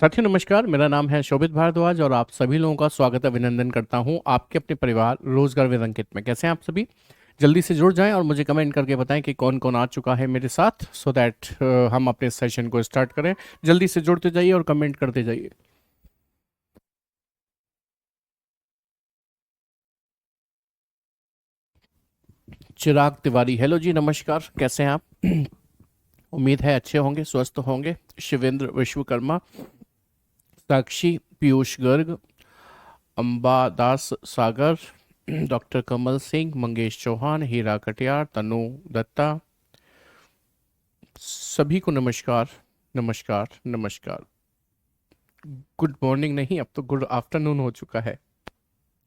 साथियों नमस्कार। मेरा नाम है शोभित भारद्वाज और आप सभी लोगों का स्वागत अभिनंदन करता हूं आपके अपने परिवार रोजगार विद अंकित में। कैसे हैं आप सभी? जल्दी से जुड़ जाएं और मुझे कमेंट करके बताएं कि कौन कौन आ चुका है मेरे साथ, सो दैट हम अपने सेशन को स्टार्ट करें। जल्दी से जुड़ते जाइए और कमेंट करते जाइए। चिराग तिवारी, हेलो जी, नमस्कार। कैसे हैं आप? उम्मीद है अच्छे होंगे, स्वस्थ होंगे। शिवेंद्र विश्वकर्मा, साक्षी, पीयूष गर्ग, अंबादास सागर, डॉक्टर कमल सिंह, मंगेश चौहान, हीरा कटियार, तनु दत्ता, सभी को नमस्कार। नमस्कार नमस्कार। गुड मॉर्निंग नहीं, अब तो गुड आफ्टरनून हो चुका है।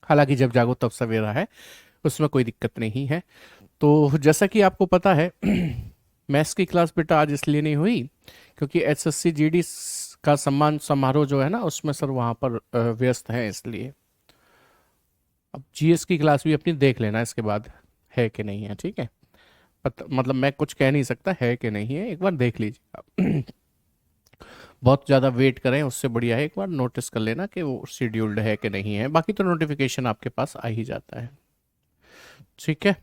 हालांकि जब जागो तब सवेरा है, उसमें कोई दिक्कत नहीं है। तो जैसा कि आपको पता है, मैथ्स की क्लास बेटा आज इसलिए नहीं हुई क्योंकि एसएससी जीडी का सम्मान समारोह जो है ना, उसमें सर वहाँ पर व्यस्त हैं, इसलिए। अब जीएस की क्लास भी अपनी देख लेना इसके बाद, है कि नहीं है, ठीक है? मतलब मैं कुछ कह नहीं सकता है कि नहीं है, एक बार देख लीजिए आप। बहुत ज़्यादा वेट करें उससे बढ़िया है एक बार नोटिस कर लेना कि वो शेड्यूल्ड है कि नहीं है। बाकी तो नोटिफिकेशन आपके पास आ ही जाता है, ठीक है?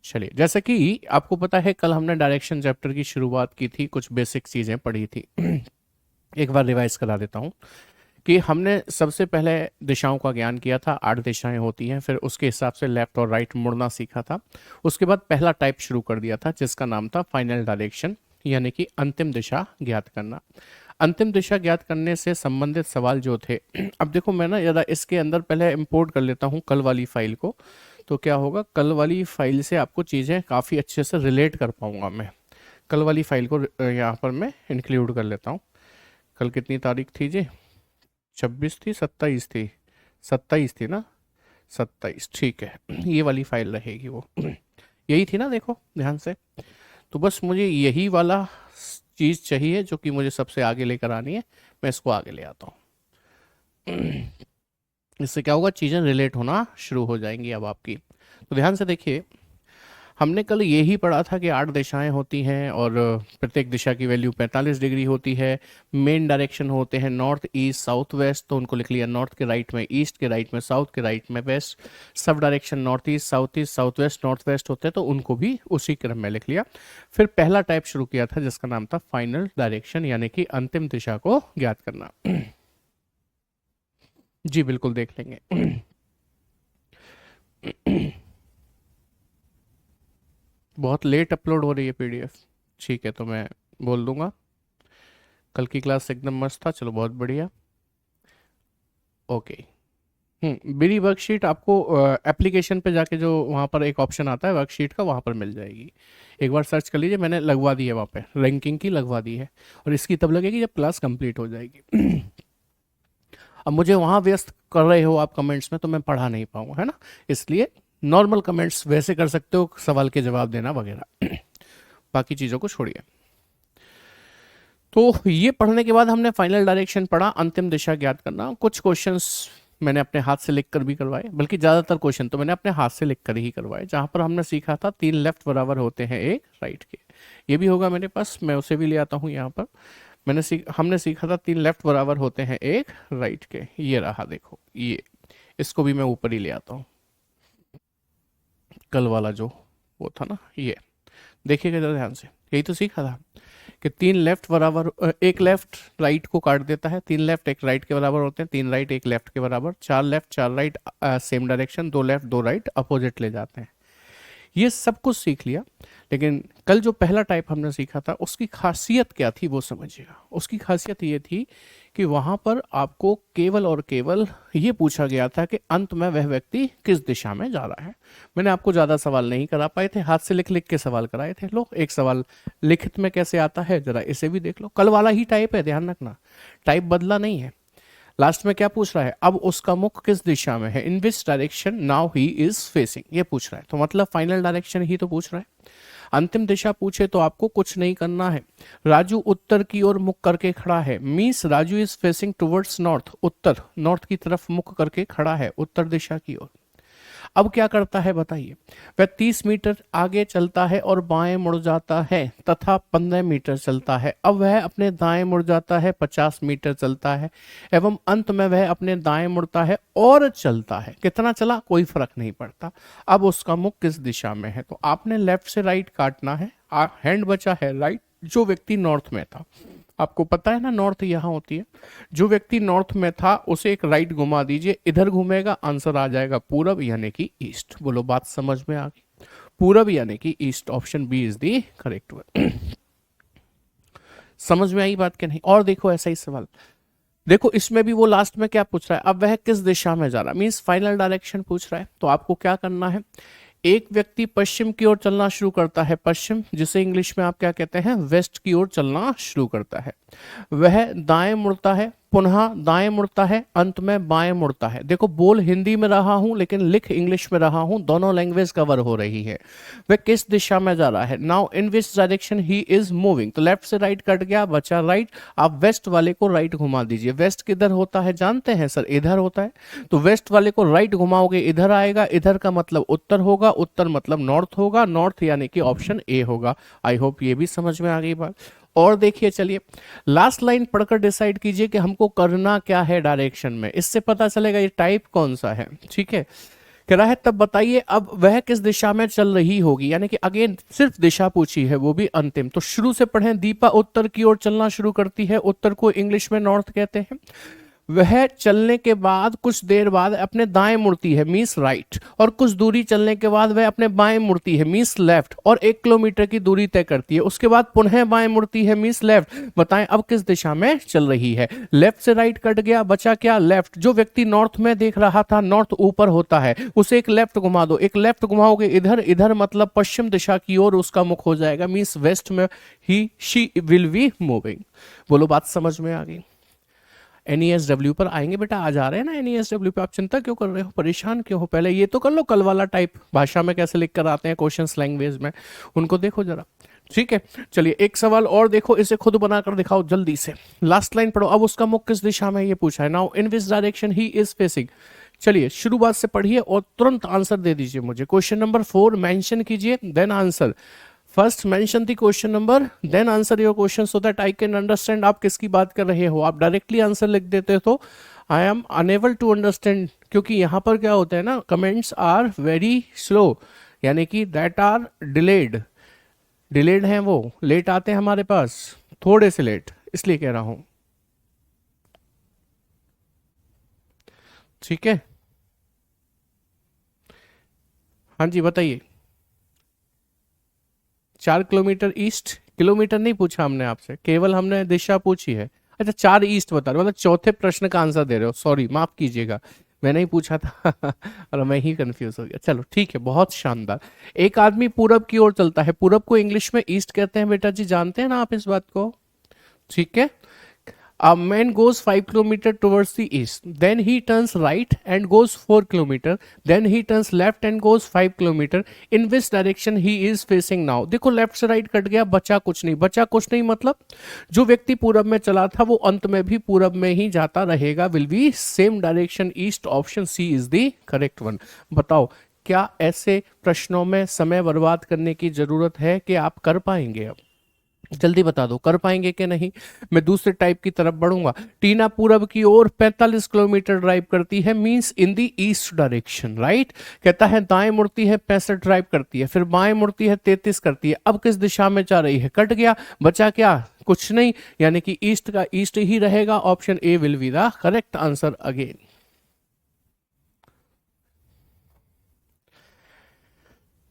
चलिए, जैसे कि आपको पता है कल हमने डायरेक्शन चैप्टर की शुरुआत की थी, कुछ बेसिक चीज़ें पढ़ी थी। एक बार रिवाइज करा देता हूँ कि हमने सबसे पहले दिशाओं का ज्ञान किया था। 8 दिशाएं होती हैं, फिर उसके हिसाब से लेफ्ट और राइट मुड़ना सीखा था। उसके बाद पहला टाइप शुरू कर दिया था जिसका नाम था फाइनल डायरेक्शन, यानी कि अंतिम दिशा ज्ञात करना। अंतिम दिशा ज्ञात करने से संबंधित सवाल जो थे, अब देखो मैं ना ज़रा इसके अंदर पहले इंपोर्ट कर लेता हूँ कल वाली फाइल को। तो क्या होगा, कल वाली फाइल से आपको चीज़ें काफ़ी अच्छे से रिलेट कर पाऊंगा मैं। कल वाली फाइल को यहाँ पर मैं इंक्लूड कर लेता हूँ। कल कितनी तारीख थी जी? 26 थी, 27 थी? 27 थी ना? 27, ठीक है। ये वाली फाइल रहेगी वो। यही थी ना, देखो ध्यान से। तो बस मुझे यही वाला चीज़ चाहिए जो कि मुझे सबसे आगे लेकर आनी है। मैं इसको आगे ले आता हूँ। इससे क्या होगा, चीज़ें रिलेट होना शुरू हो जाएंगी अब आपकी। तो ध्यान से देखिए, हमने कल यही पढ़ा था कि 8 दिशाएं होती हैं और प्रत्येक दिशा की वैल्यू 45 डिग्री होती है। मेन डायरेक्शन होते हैं नॉर्थ, ईस्ट, साउथ, वेस्ट। तो उनको लिख लिया, नॉर्थ के राइट में ईस्ट, के राइट में साउथ, के राइट में वेस्ट। सब direction north east, south west, north west होते हैं, तो उनको भी उसी क्रम में लिख लिया। फिर पहला टाइप शुरू किया था जिसका नाम था फाइनल डायरेक्शन, यानी कि अंतिम दिशा को ज्ञात करना। जी बिल्कुल, देख लेंगे। बहुत लेट अपलोड हो रही है पीडीएफ, ठीक है, तो मैं बोल दूंगा। कल की क्लास एकदम मस्त था, चलो बहुत बढ़िया। ओके। मेरी वर्कशीट आपको एप्लीकेशन पे जाके जो वहाँ पर एक ऑप्शन आता है वर्कशीट का, वहाँ पर मिल जाएगी। एक बार सर्च कर लीजिए, मैंने लगवा दी है वहाँ पे, रैंकिंग की लगवा दी है। और इसकी तब लगेगी जब क्लास कंप्लीट हो जाएगी। अब मुझे वहाँ व्यस्त कर रहे हो आप कमेंट्स में, तो मैं पढ़ा नहीं पाऊँगा, है ना? इसलिए नॉर्मल कमेंट्स वैसे कर सकते हो, सवाल के जवाब देना वगैरह। बाकी चीज़ों को छोड़िए। तो ये पढ़ने के बाद हमने फाइनल डायरेक्शन पढ़ा, अंतिम दिशा ज्ञात करना। कुछ क्वेश्चंस मैंने अपने हाथ से लिखकर भी करवाए, बल्कि ज़्यादातर क्वेश्चन तो मैंने अपने हाथ से लिखकर ही करवाए। जहाँ पर हमने सीखा था 3 लेफ्ट बराबर होते हैं एक राइट के। ये भी होगा मेरे पास, मैं उसे भी ले आता हूँ यहाँ पर। हमने सीखा था 3 लेफ्ट बराबर होते हैं एक राइट के। ये रहा, देखो ये, इसको भी मैं ऊपर ही ले आता हूँ। कल वाला जो वो था ना, ये देखिएगा जरा ध्यान से, यही तो सीखा था कि 3 लेफ्ट बराबर, एक लेफ्ट राइट को काट देता है। 3 लेफ्ट एक राइट के बराबर होते हैं, 3 राइट एक लेफ्ट के बराबर। 4 left 4 right same direction, 2 left 2 right opposite ले जाते हैं। ये सब कुछ सीख लिया। लेकिन कल जो पहला टाइप हमने सीखा था, उसकी खासियत क्या थी वो समझिएगा। उसकी खासियत ये थी कि वहां पर आपको केवल और केवल ये पूछा गया था कि अंत में वह व्यक्ति किस दिशा में जा रहा है। मैंने आपको ज़्यादा सवाल नहीं करा पाए थे, हाथ से लिख लिख के सवाल कराए थे। लो, एक सवाल लिखित में कैसे आता है जरा इसे भी देख लो। कल वाला ही टाइप है, ध्यान रखना, टाइप बदला नहीं है। लास्ट में क्या पूछ रहा है, अब उसका मुख किस दिशा में है, in which direction now he is facing, ये पूछ रहा है। तो मतलब फाइनल डायरेक्शन ही तो पूछ रहा है। अंतिम दिशा पूछे तो आपको कुछ नहीं करना है। राजू उत्तर की ओर मुख करके खड़ा है, means Raju is facing towards north, Uttar north की तरफ मुख करके खड़ा है, उत्तर दिशा की ओर। अब क्या करता है बताइए, वह 30 मीटर आगे चलता है और बाएं मुड़ जाता है तथा 15 मीटर चलता है। अब वह अपने दाएं मुड़ जाता है, 50 मीटर चलता है एवं अंत में वह अपने दाएं मुड़ता है और चलता है। कितना चला कोई फर्क नहीं पड़ता। अब उसका मुख किस दिशा में है, तो आपने लेफ्ट से राइट काटना है। हैंड बचा है राइट, जो व्यक्ति नॉर्थ में था, आपको पता है ना नॉर्थ यहाँ होती है, जो व्यक्ति नॉर्थ में था उसे एक राइट घुमा दीजिए, इधर घूमेगा, आंसर आ जाएगा पूरब यानी कि ईस्ट। बोलो बात समझ में आ गई, पूरब यानी कि east, option B is the correct one. समझ में आई बात कि नहीं? और देखो ऐसा ही सवाल, देखो इसमें भी वो लास्ट में क्या पूछ रहा है, अब वह किस दिशा में जा रहा है, मीन्स फाइनल डायरेक्शन पूछ रहा है। तो आपको क्या करना है, एक व्यक्ति पश्चिम की ओर चलना शुरू करता है, पश्चिम जिसे इंग्लिश में आप क्या कहते हैं, वेस्ट की ओर चलना शुरू करता है। वह दाएं मुड़ता है, पुनः दाएं मुड़ता है, अंत में बाएं मुड़ता है। देखो बोल हिंदी में रहा हूं लेकिन लिख इंग्लिश में रहा हूं, दोनों लैंग्वेज कवर हो रही है। वह किस दिशा में जा रहा है, now in which direction he is moving. तो लेफ्ट से राइट कट गया, बचा राइट। आप वेस्ट वाले को राइट घुमा दीजिए। वेस्ट किधर होता है जानते हैं सर, इधर होता है। तो वेस्ट वाले को राइट घुमाओगे इधर आएगा, इधर का मतलब उत्तर होगा, उत्तर मतलब नॉर्थ होगा, नॉर्थ यानी कि ऑप्शन ए होगा। आई होप ये भी समझ में आ गई बात। और देखिए चलिए लास्ट लाइन पढ़कर डिसाइड कीजिए कि हमको करना क्या है डायरेक्शन में, इससे पता चलेगा ये टाइप कौन सा है। ठीक है, कह रहा है तब बताइए अब वह किस दिशा में चल रही होगी, यानी कि अगेन सिर्फ दिशा पूछी है, वो भी अंतिम। तो शुरू से पढ़ें, दीपा उत्तर की ओर चलना शुरू करती है, उत्तर को इंग्लिश में नॉर्थ कहते हैं। वह चलने के बाद कुछ देर बाद अपने दाएं मुड़ती है, मींस राइट, और कुछ दूरी चलने के बाद वह अपने बाएं मुड़ती है, मींस लेफ्ट, और 1 किलोमीटर की दूरी तय करती है। उसके बाद पुनः बाएं मुड़ती है, मींस लेफ्ट। बताएं अब किस दिशा में चल रही है। लेफ्ट से राइट कट गया, बचा क्या, लेफ्ट। जो व्यक्ति नॉर्थ में देख रहा था, नॉर्थ ऊपर होता है, उसे एक लेफ्ट घुमा दो। एक लेफ्ट घुमाओगे इधर, इधर मतलब पश्चिम दिशा की ओर उसका मुख हो जाएगा, मींस वेस्ट में ही शी विल बी मूविंग। बोलो बात समझ में आ गई। NESW पर आएंगे बेटा, आज आ रहे हैं ना NESW पे, आप चिंता क्यों कर रहे हो, परेशान क्यों हो, पहले ये तो कर लो कल वाला टाइप, भाषा में कैसे लिख कर आते हैं क्वेश्चंस लैंग्वेज में, उनको देखो जरा। ठीक है, चलिए एक सवाल और देखो, इसे खुद बनाकर दिखाओ जल्दी से। लास्ट लाइन पढ़ो, अब उसका मुख किस दिशा में ये पूछा है, now in which direction he is facing. चलिए शुरुआत से पढ़िए और तुरंत आंसर दे दीजिए मुझे। क्वेश्चन नंबर 4 मेंशन कीजिए, then answer. First mention the question number, then answer your question so that I can understand आप किसकी बात कर रहे हो। आप डायरेक्टली आंसर लिख देते तो I am unable to understand, क्योंकि यहाँ पर क्या होता है ना, कमेंट्स आर वेरी स्लो, यानी कि दैट आर डिलेड, डिलेड हैं वो, लेट आते हैं हमारे पास, थोड़े से लेट, इसलिए कह रहा हूं। ठीक है, हाँ जी बताइए। 4 किलोमीटर ईस्ट, किलोमीटर नहीं पूछा हमने आपसे, केवल हमने दिशा पूछी है। अच्छा 4 ईस्ट बता रहे, मतलब चौथे प्रश्न का आंसर दे रहे हो, सॉरी माफ कीजिएगा, मैंने ही पूछा था और मैं ही कंफ्यूज हो गया। चलो ठीक है, बहुत शानदार। एक आदमी पूरब की ओर चलता है, पूरब को इंग्लिश में ईस्ट कहते हैं बेटा जी, जानते हैं ना आप इस बात को। ठीक है, a man goes 5 kilometer towards the east, then he turns right and goes 4 kilometer, then he turns left and goes 5 kilometer, in which direction he is facing now। देखो लेफ्ट से राइट कट गया, बचा कुछ नहीं, बचा कुछ नहीं मतलब जो व्यक्ति पूरब में चला था वो अंत में भी पूरब में ही जाता रहेगा, will be same direction east, option C is the correct one. बताओ क्या ऐसे प्रश्नों में समय बर्बाद करने की जरूरत है कि आप कर पाएंगे, अब जल्दी बता दो कर पाएंगे कि नहीं। मैं दूसरे टाइप की तरफ बढ़ूंगा। टीना पूरब की ओर 45 किलोमीटर ड्राइव करती है, मींस इन दी ईस्ट डायरेक्शन, राइट। कहता है दाएं मुड़ती है 65 ड्राइव करती है, फिर बाएं मुड़ती है 33 करती है। अब किस दिशा में जा रही है, कट गया, बचा क्या, कुछ नहीं, यानी कि ईस्ट का ईस्ट ही रहेगा, option A will be the correct answer again.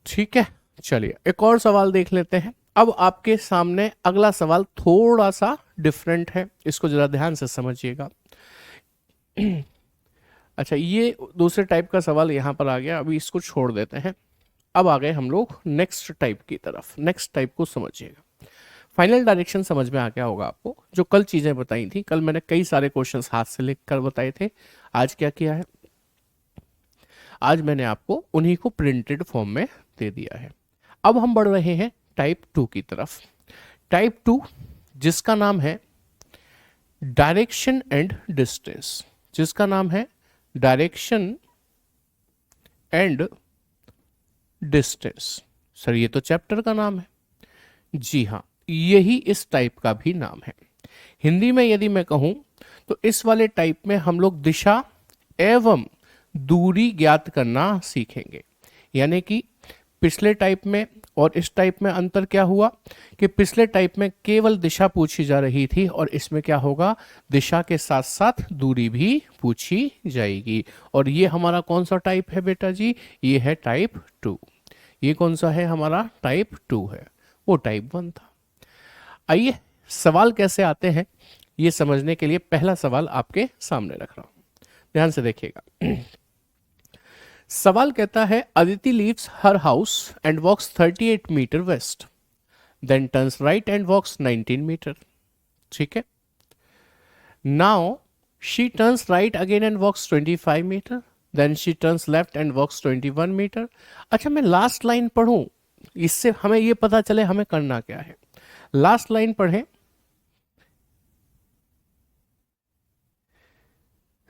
ठीक है, चलिए एक और सवाल देख लेते हैं। अब आपके सामने अगला सवाल थोड़ा सा डिफरेंट है, इसको जरा ध्यान से समझिएगा। अच्छा ये दूसरे टाइप का सवाल यहां पर आ गया, अभी इसको छोड़ देते हैं। अब आ गए हम लोग नेक्स्ट टाइप की तरफ। नेक्स्ट टाइप को समझिएगा, फाइनल डायरेक्शन समझ में आ गया होगा आपको। जो कल चीजें बताई थी, कल मैंने कई सारे क्वेश्चंस हाथ से लिख कर बताए थे, आज क्या किया है, आज मैंने आपको उन्हीं को प्रिंटेड फॉर्म में दे दिया है। अब हम बढ़ रहे हैं टाइप 2 की तरफ। टाइप 2 जिसका नाम है डायरेक्शन एंड डिस्टेंस, जिसका नाम है डायरेक्शन एंड डिस्टेंस। सर ये तो चैप्टर का नाम है। जी हाँ, यही इस टाइप का भी नाम है। हिंदी में यदि मैं कहूं तो इस वाले टाइप में हम लोग दिशा एवं दूरी ज्ञात करना सीखेंगे। यानी कि पिछले टाइप में और इस टाइप में अंतर क्या हुआ कि पिछले टाइप में केवल दिशा पूछी जा रही थी और इसमें क्या होगा, दिशा के साथ साथ दूरी भी पूछी जाएगी। और ये हमारा कौन सा टाइप है बेटा जी, ये है टाइप 2। ये कौन सा है हमारा, टाइप 2 है, वो टाइप 1 था। आइए सवाल कैसे आते हैं ये समझने के लिए पहला सवाल आपके सामने रख रहा हूं, ध्यान से देखिएगा। सवाल कहता है Aditi leaves her house and walks 38 metres west, then turns right and walks 19 metres. ठीक है, now she turns right again and walks 25 metres, then she turns left and walks 21 metres. अच्छा मैं लास्ट लाइन पढ़ूं, इससे हमें ये पता चले हमें करना क्या है। लास्ट लाइन पढ़ें।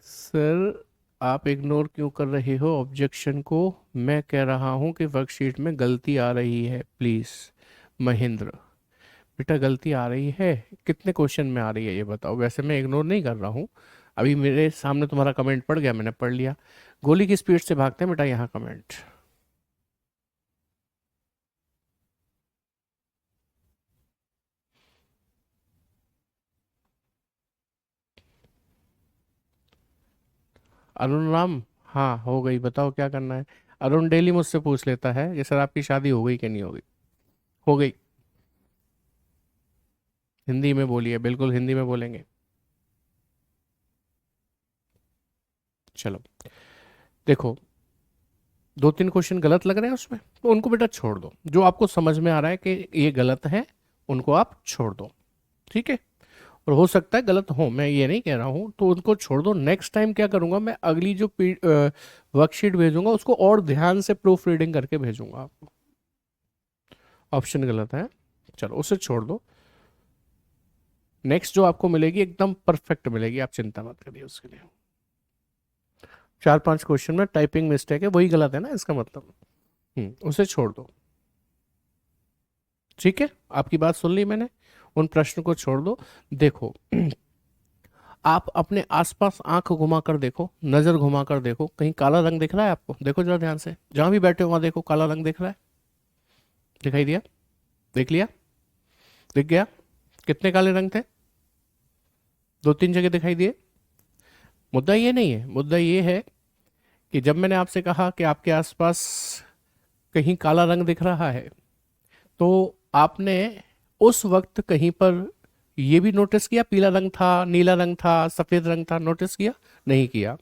सर आप इग्नोर क्यों कर रहे हो ऑब्जेक्शन को, मैं कह रहा हूं कि वर्कशीट में गलती आ रही है प्लीज। महेंद्र बेटा गलती आ रही है, कितने क्वेश्चन में आ रही है ये बताओ। वैसे मैं इग्नोर नहीं कर रहा हूं, अभी मेरे सामने तुम्हारा कमेंट पड़ गया, मैंने पढ़ लिया। गोली की स्पीड से भागते हैं बेटा यहाँ कमेंट। अरुण राम, हाँ हो गई, बताओ क्या करना है। अरुण डेली मुझसे पूछ लेता है कि सर आपकी शादी हो गई कि नहीं हो गई। हो गई। हिंदी में बोलिए, बिल्कुल हिंदी में बोलेंगे। चलो देखो, दो तीन क्वेश्चन गलत लग रहे हैं उसमें, तो उनको बेटा छोड़ दो। जो आपको समझ में आ रहा है कि ये गलत है उनको आप छोड़ दो, ठीक है। और हो सकता है गलत हो, मैं ये नहीं कह रहा हूँ, तो उनको छोड़ दो। नेक्स्ट टाइम क्या करूँगा, मैं अगली जो वर्कशीट भेजूंगा उसको और ध्यान से प्रूफ रीडिंग करके भेजूंगा आपको। ऑप्शन गलत है, चलो उसे छोड़ दो। नेक्स्ट जो आपको मिलेगी एकदम परफेक्ट मिलेगी, आप चिंता मत करिए उसके लिए। 4-5 क्वेश्चन में टाइपिंग मिस्टेक है, वही गलत है ना इसका मतलब। उसे छोड़ दो, ठीक है। आपकी बात सुन ली मैंने, उन प्रश्न को छोड़ दो। देखो आप अपने आसपास आंख घुमाकर देखो, नजर घुमाकर देखो, कहीं काला रंग दिख रहा है आपको, देखो जरा ध्यान से, जहां भी बैठे हो वहां देखो, काला रंग दिख रहा है, दिखाई दिया, देख लिया, दिख गया। कितने काले रंग थे, 2-3 जगह दिखाई दिए। मुद्दा ये नहीं है, मुद्दा ये है कि जब मैंने आपसे कहा कि आपके आसपास कहीं काला रंग दिख रहा है, तो आपने उस वक्त कहीं पर ये भी नोटिस किया पीला रंग था, नीला रंग था, सफेद रंग था, नोटिस किया नहीं किया।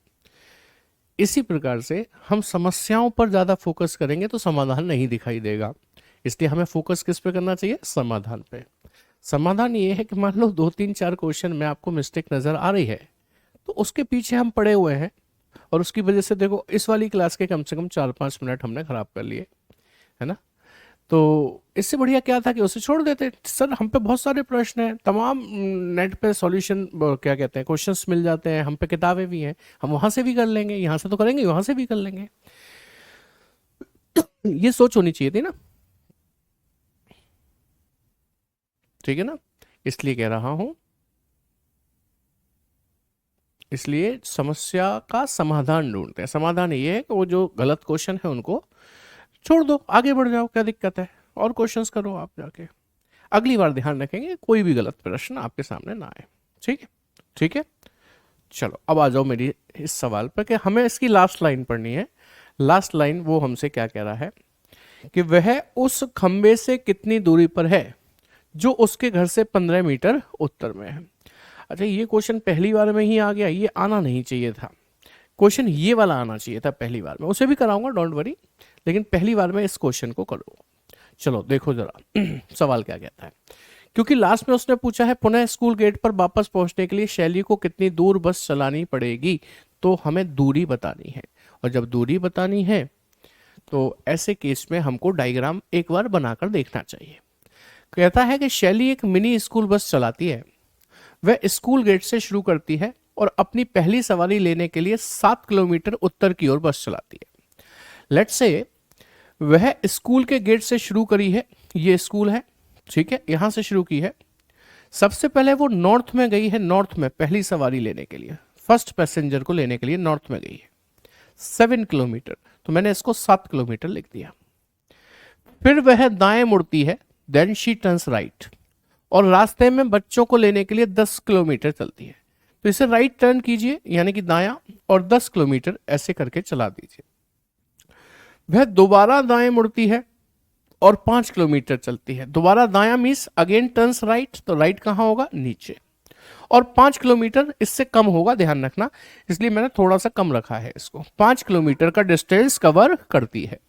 इसी प्रकार से हम समस्याओं पर ज्यादा फोकस करेंगे तो समाधान नहीं दिखाई देगा, इसलिए हमें फोकस किस पे करना चाहिए, समाधान पे। समाधान ये है कि मान लो 2-3-4 क्वेश्चन में आपको मिस्टेक नजर आ रही है, तो उसके पीछे हम पड़े हुए हैं और उसकी वजह से देखो इस वाली क्लास के कम से कम 4-5 मिनट हमने खराब कर लिए, है ना। तो इससे बढ़िया क्या था कि उसे छोड़ देते। सर हम पे बहुत सारे प्रश्न हैं, तमाम नेट पे सॉल्यूशन क्या कहते हैं क्वेश्चंस मिल जाते हैं, हम पे किताबें भी हैं, हम वहां से भी कर लेंगे, यहाँ से तो करेंगे वहां से भी कर लेंगे। ये सोच होनी चाहिए थी ना, ठीक है ना। इसलिए कह रहा हूं, इसलिए समस्या का समाधान ढूंढते हैं। समाधान ये है कि वो जो गलत क्वेश्चन है उनको छोड़ दो, आगे बढ़ जाओ, क्या दिक्कत है, और क्वेश्चंस करो आप जाके। अगली बार ध्यान रखेंगे कोई भी गलत प्रश्न आपके सामने ना आए, ठीक है, ठीक है। चलो अब आ जाओ मेरी इस सवाल पर कि हमें इसकी लास्ट लाइन पढ़नी है। लास्ट लाइन वो हमसे क्या कह रहा है कि वह उस खंबे से कितनी दूरी पर है जो उसके घर से 15 मीटर उत्तर में है। अच्छा ये क्वेश्चन पहली बार में ही आ गया, ये आना नहीं चाहिए था। क्वेश्चन ये वाला आना चाहिए था पहली बार में, उसे भी कराऊंगा डोंट वरी, लेकिन पहली बार में इस क्वेश्चन को करो। चलो देखो जरा सवाल क्या कहता है। क्योंकि लास्ट में उसने पूछा है पुनः स्कूल गेट पर वापस पहुंचने के लिए शैली को कितनी दूर बस चलानी पड़ेगी, तो हमें दूरी बतानी है। और जब दूरी बतानी है तो ऐसे केस में हमको डायग्राम एक बार बनाकर देखना चाहिए। कहता है कि शैली एक मिनी स्कूल बस चलाती है, वह स्कूल गेट से शुरू करती है और अपनी पहली सवारी लेने के लिए 7 किलोमीटर उत्तर की ओर बस चलाती है। लेट्स से वह स्कूल के गेट से शुरू करी है, ये स्कूल है, ठीक है, यहां से शुरू की है। सबसे पहले वो नॉर्थ में गई है, नॉर्थ में पहली सवारी लेने के लिए, फर्स्ट पैसेंजर को लेने के लिए नॉर्थ में गई है 7 किलोमीटर, तो मैंने इसको 7 किलोमीटर लिख दिया। फिर वह दाएं मुड़ती है, देन शी टर्न्स राइट, और रास्ते में बच्चों को लेने के लिए 10 किलोमीटर चलती है, तो इसे राइट टर्न कीजिए यानी कि दायां, और 10 किलोमीटर ऐसे करके चला दीजिए। वह दोबारा दाएं मुड़ती है और 5 किलोमीटर चलती है। दोबारा दायां मीन्स अगेन टर्न्स राइट, तो राइट कहां होगा, नीचे, और 5 किलोमीटर इससे कम होगा, ध्यान रखना, इसलिए मैंने थोड़ा सा कम रखा है इसको। 5 किलोमीटर का डिस्टेंस कवर करती है।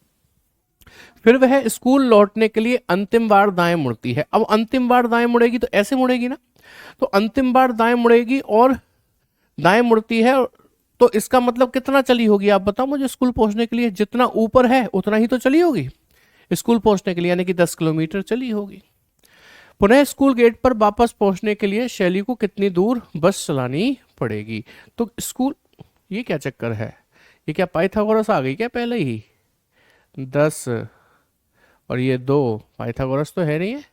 फिर वह स्कूल लौटने के लिए अंतिम बार दाएं मुड़ती है। अब अंतिम बार दाएं मुड़ेगी तो ऐसे मुड़ेगी ना, तो अंतिम बार दाएं मुड़ेगी और दाएं मुड़ती है, तो इसका मतलब कितना चली होगी आप बताओ मुझे स्कूल पहुंचने के लिए? जितना ऊपर है उतना ही तो चली होगी स्कूल पहुंचने के लिए, यानी कि 10 किलोमीटर चली होगी। पुनः स्कूल गेट पर वापस पहुंचने के लिए शैली को कितनी दूर बस चलानी पड़ेगी? तो स्कूल, ये क्या चक्कर है, ये क्या पाइथागोरस आ गई क्या पहले ही? 10 और ये 2 पाइथागोरस तो है नहीं है।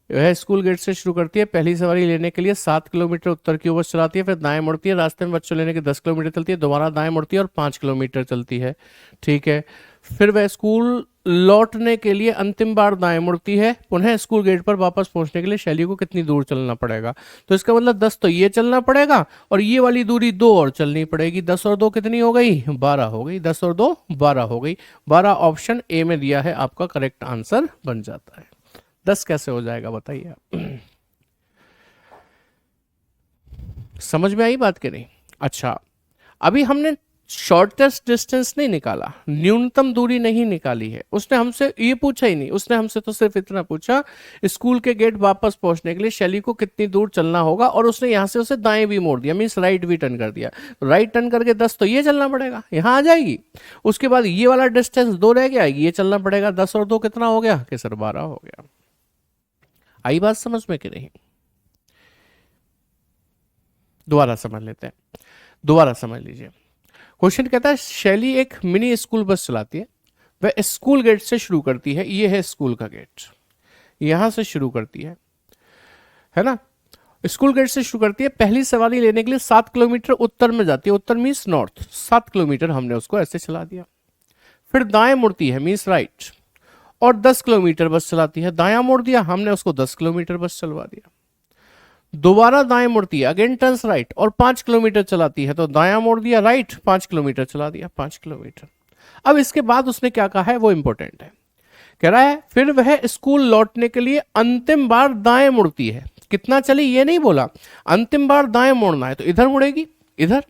वह स्कूल गेट से शुरू करती है, पहली सवारी लेने के लिए 7 किलोमीटर उत्तर की ओर बस चलाती है, फिर दाएं मुड़ती है, रास्ते में बच्चों लेने के 10 किलोमीटर चलती है, दोबारा दाएं मुड़ती है और 5 किलोमीटर चलती है, ठीक है। फिर वह स्कूल लौटने के लिए अंतिम बार दाएं मुड़ती है। पुनः स्कूल गेट पर वापस पहुंचने के लिए शैली को कितनी दूर चलना पड़ेगा? तो इसका मतलब 10 तो ये चलना पड़ेगा और ये वाली दूरी 2 और चलनी पड़ेगी। 10 और 2 कितनी हो गई? 12 हो गई। 10 और 2 12 हो गई। 12 ऑप्शन ए में दिया है, आपका करेक्ट आंसर बन जाता है। 10 कैसे हो जाएगा बताइए आप? समझ में आई बात कि नहीं? अच्छा, अभी हमने शॉर्टेस्ट डिस्टेंस नहीं निकाला, न्यूनतम दूरी नहीं निकाली है। उसने हमसे ये पूछा ही नहीं, उसने हमसे तो सिर्फ इतना पूछा स्कूल के गेट वापस पहुंचने के लिए शैली को कितनी दूर चलना होगा, और उसने यहां से उसे दाएं भी मोड़ दिया, मीन्स राइट भी टर्न कर दिया। राइट टर्न करके 10 तो ये चलना पड़ेगा, यहां आ जाएगी। उसके बाद ये वाला डिस्टेंस 2 रह गया, ये चलना पड़ेगा। 10 और 2 कितना हो गया कि सर 12 हो गया। आई बात समझ में कि नहीं? दोबारा समझ लेते हैं, दोबारा समझ लीजिए। क्वेश्चन कहता है शैली एक मिनी स्कूल बस चलाती है, वह स्कूल गेट से शुरू करती है, ये है स्कूल का गेट, यहां से शुरू करती है ना, स्कूल गेट से शुरू करती है। पहली सवारी लेने के लिए 7 किलोमीटर उत्तर में जाती है, उत्तर मीन्स नॉर्थ, 7 किलोमीटर हमने उसको ऐसे चला दिया। फिर दाएं मुड़ती है मीन्स राइट, और 10 किलोमीटर बस चलाती है। दायां मोड़ दिया हमने उसको, 10 किलोमीटर बस चलवा दिया। दोबारा दाएं मुड़ती है, अगेन टर्न्स राइट, और 5 किलोमीटर चलाती है, तो दायां मोड़ दिया राइट, 5 किलोमीटर चला दिया, 5 किलोमीटर। अब इसके बाद उसने क्या कहा है वो इंपॉर्टेंट है, कह रहा है फिर वह स्कूल लौटने के लिए अंतिम बार दाएं मुड़ती है। कितना चली ये नहीं बोला, अंतिम बार दाएं मुड़ना है तो इधर मुड़ेगी, इधर।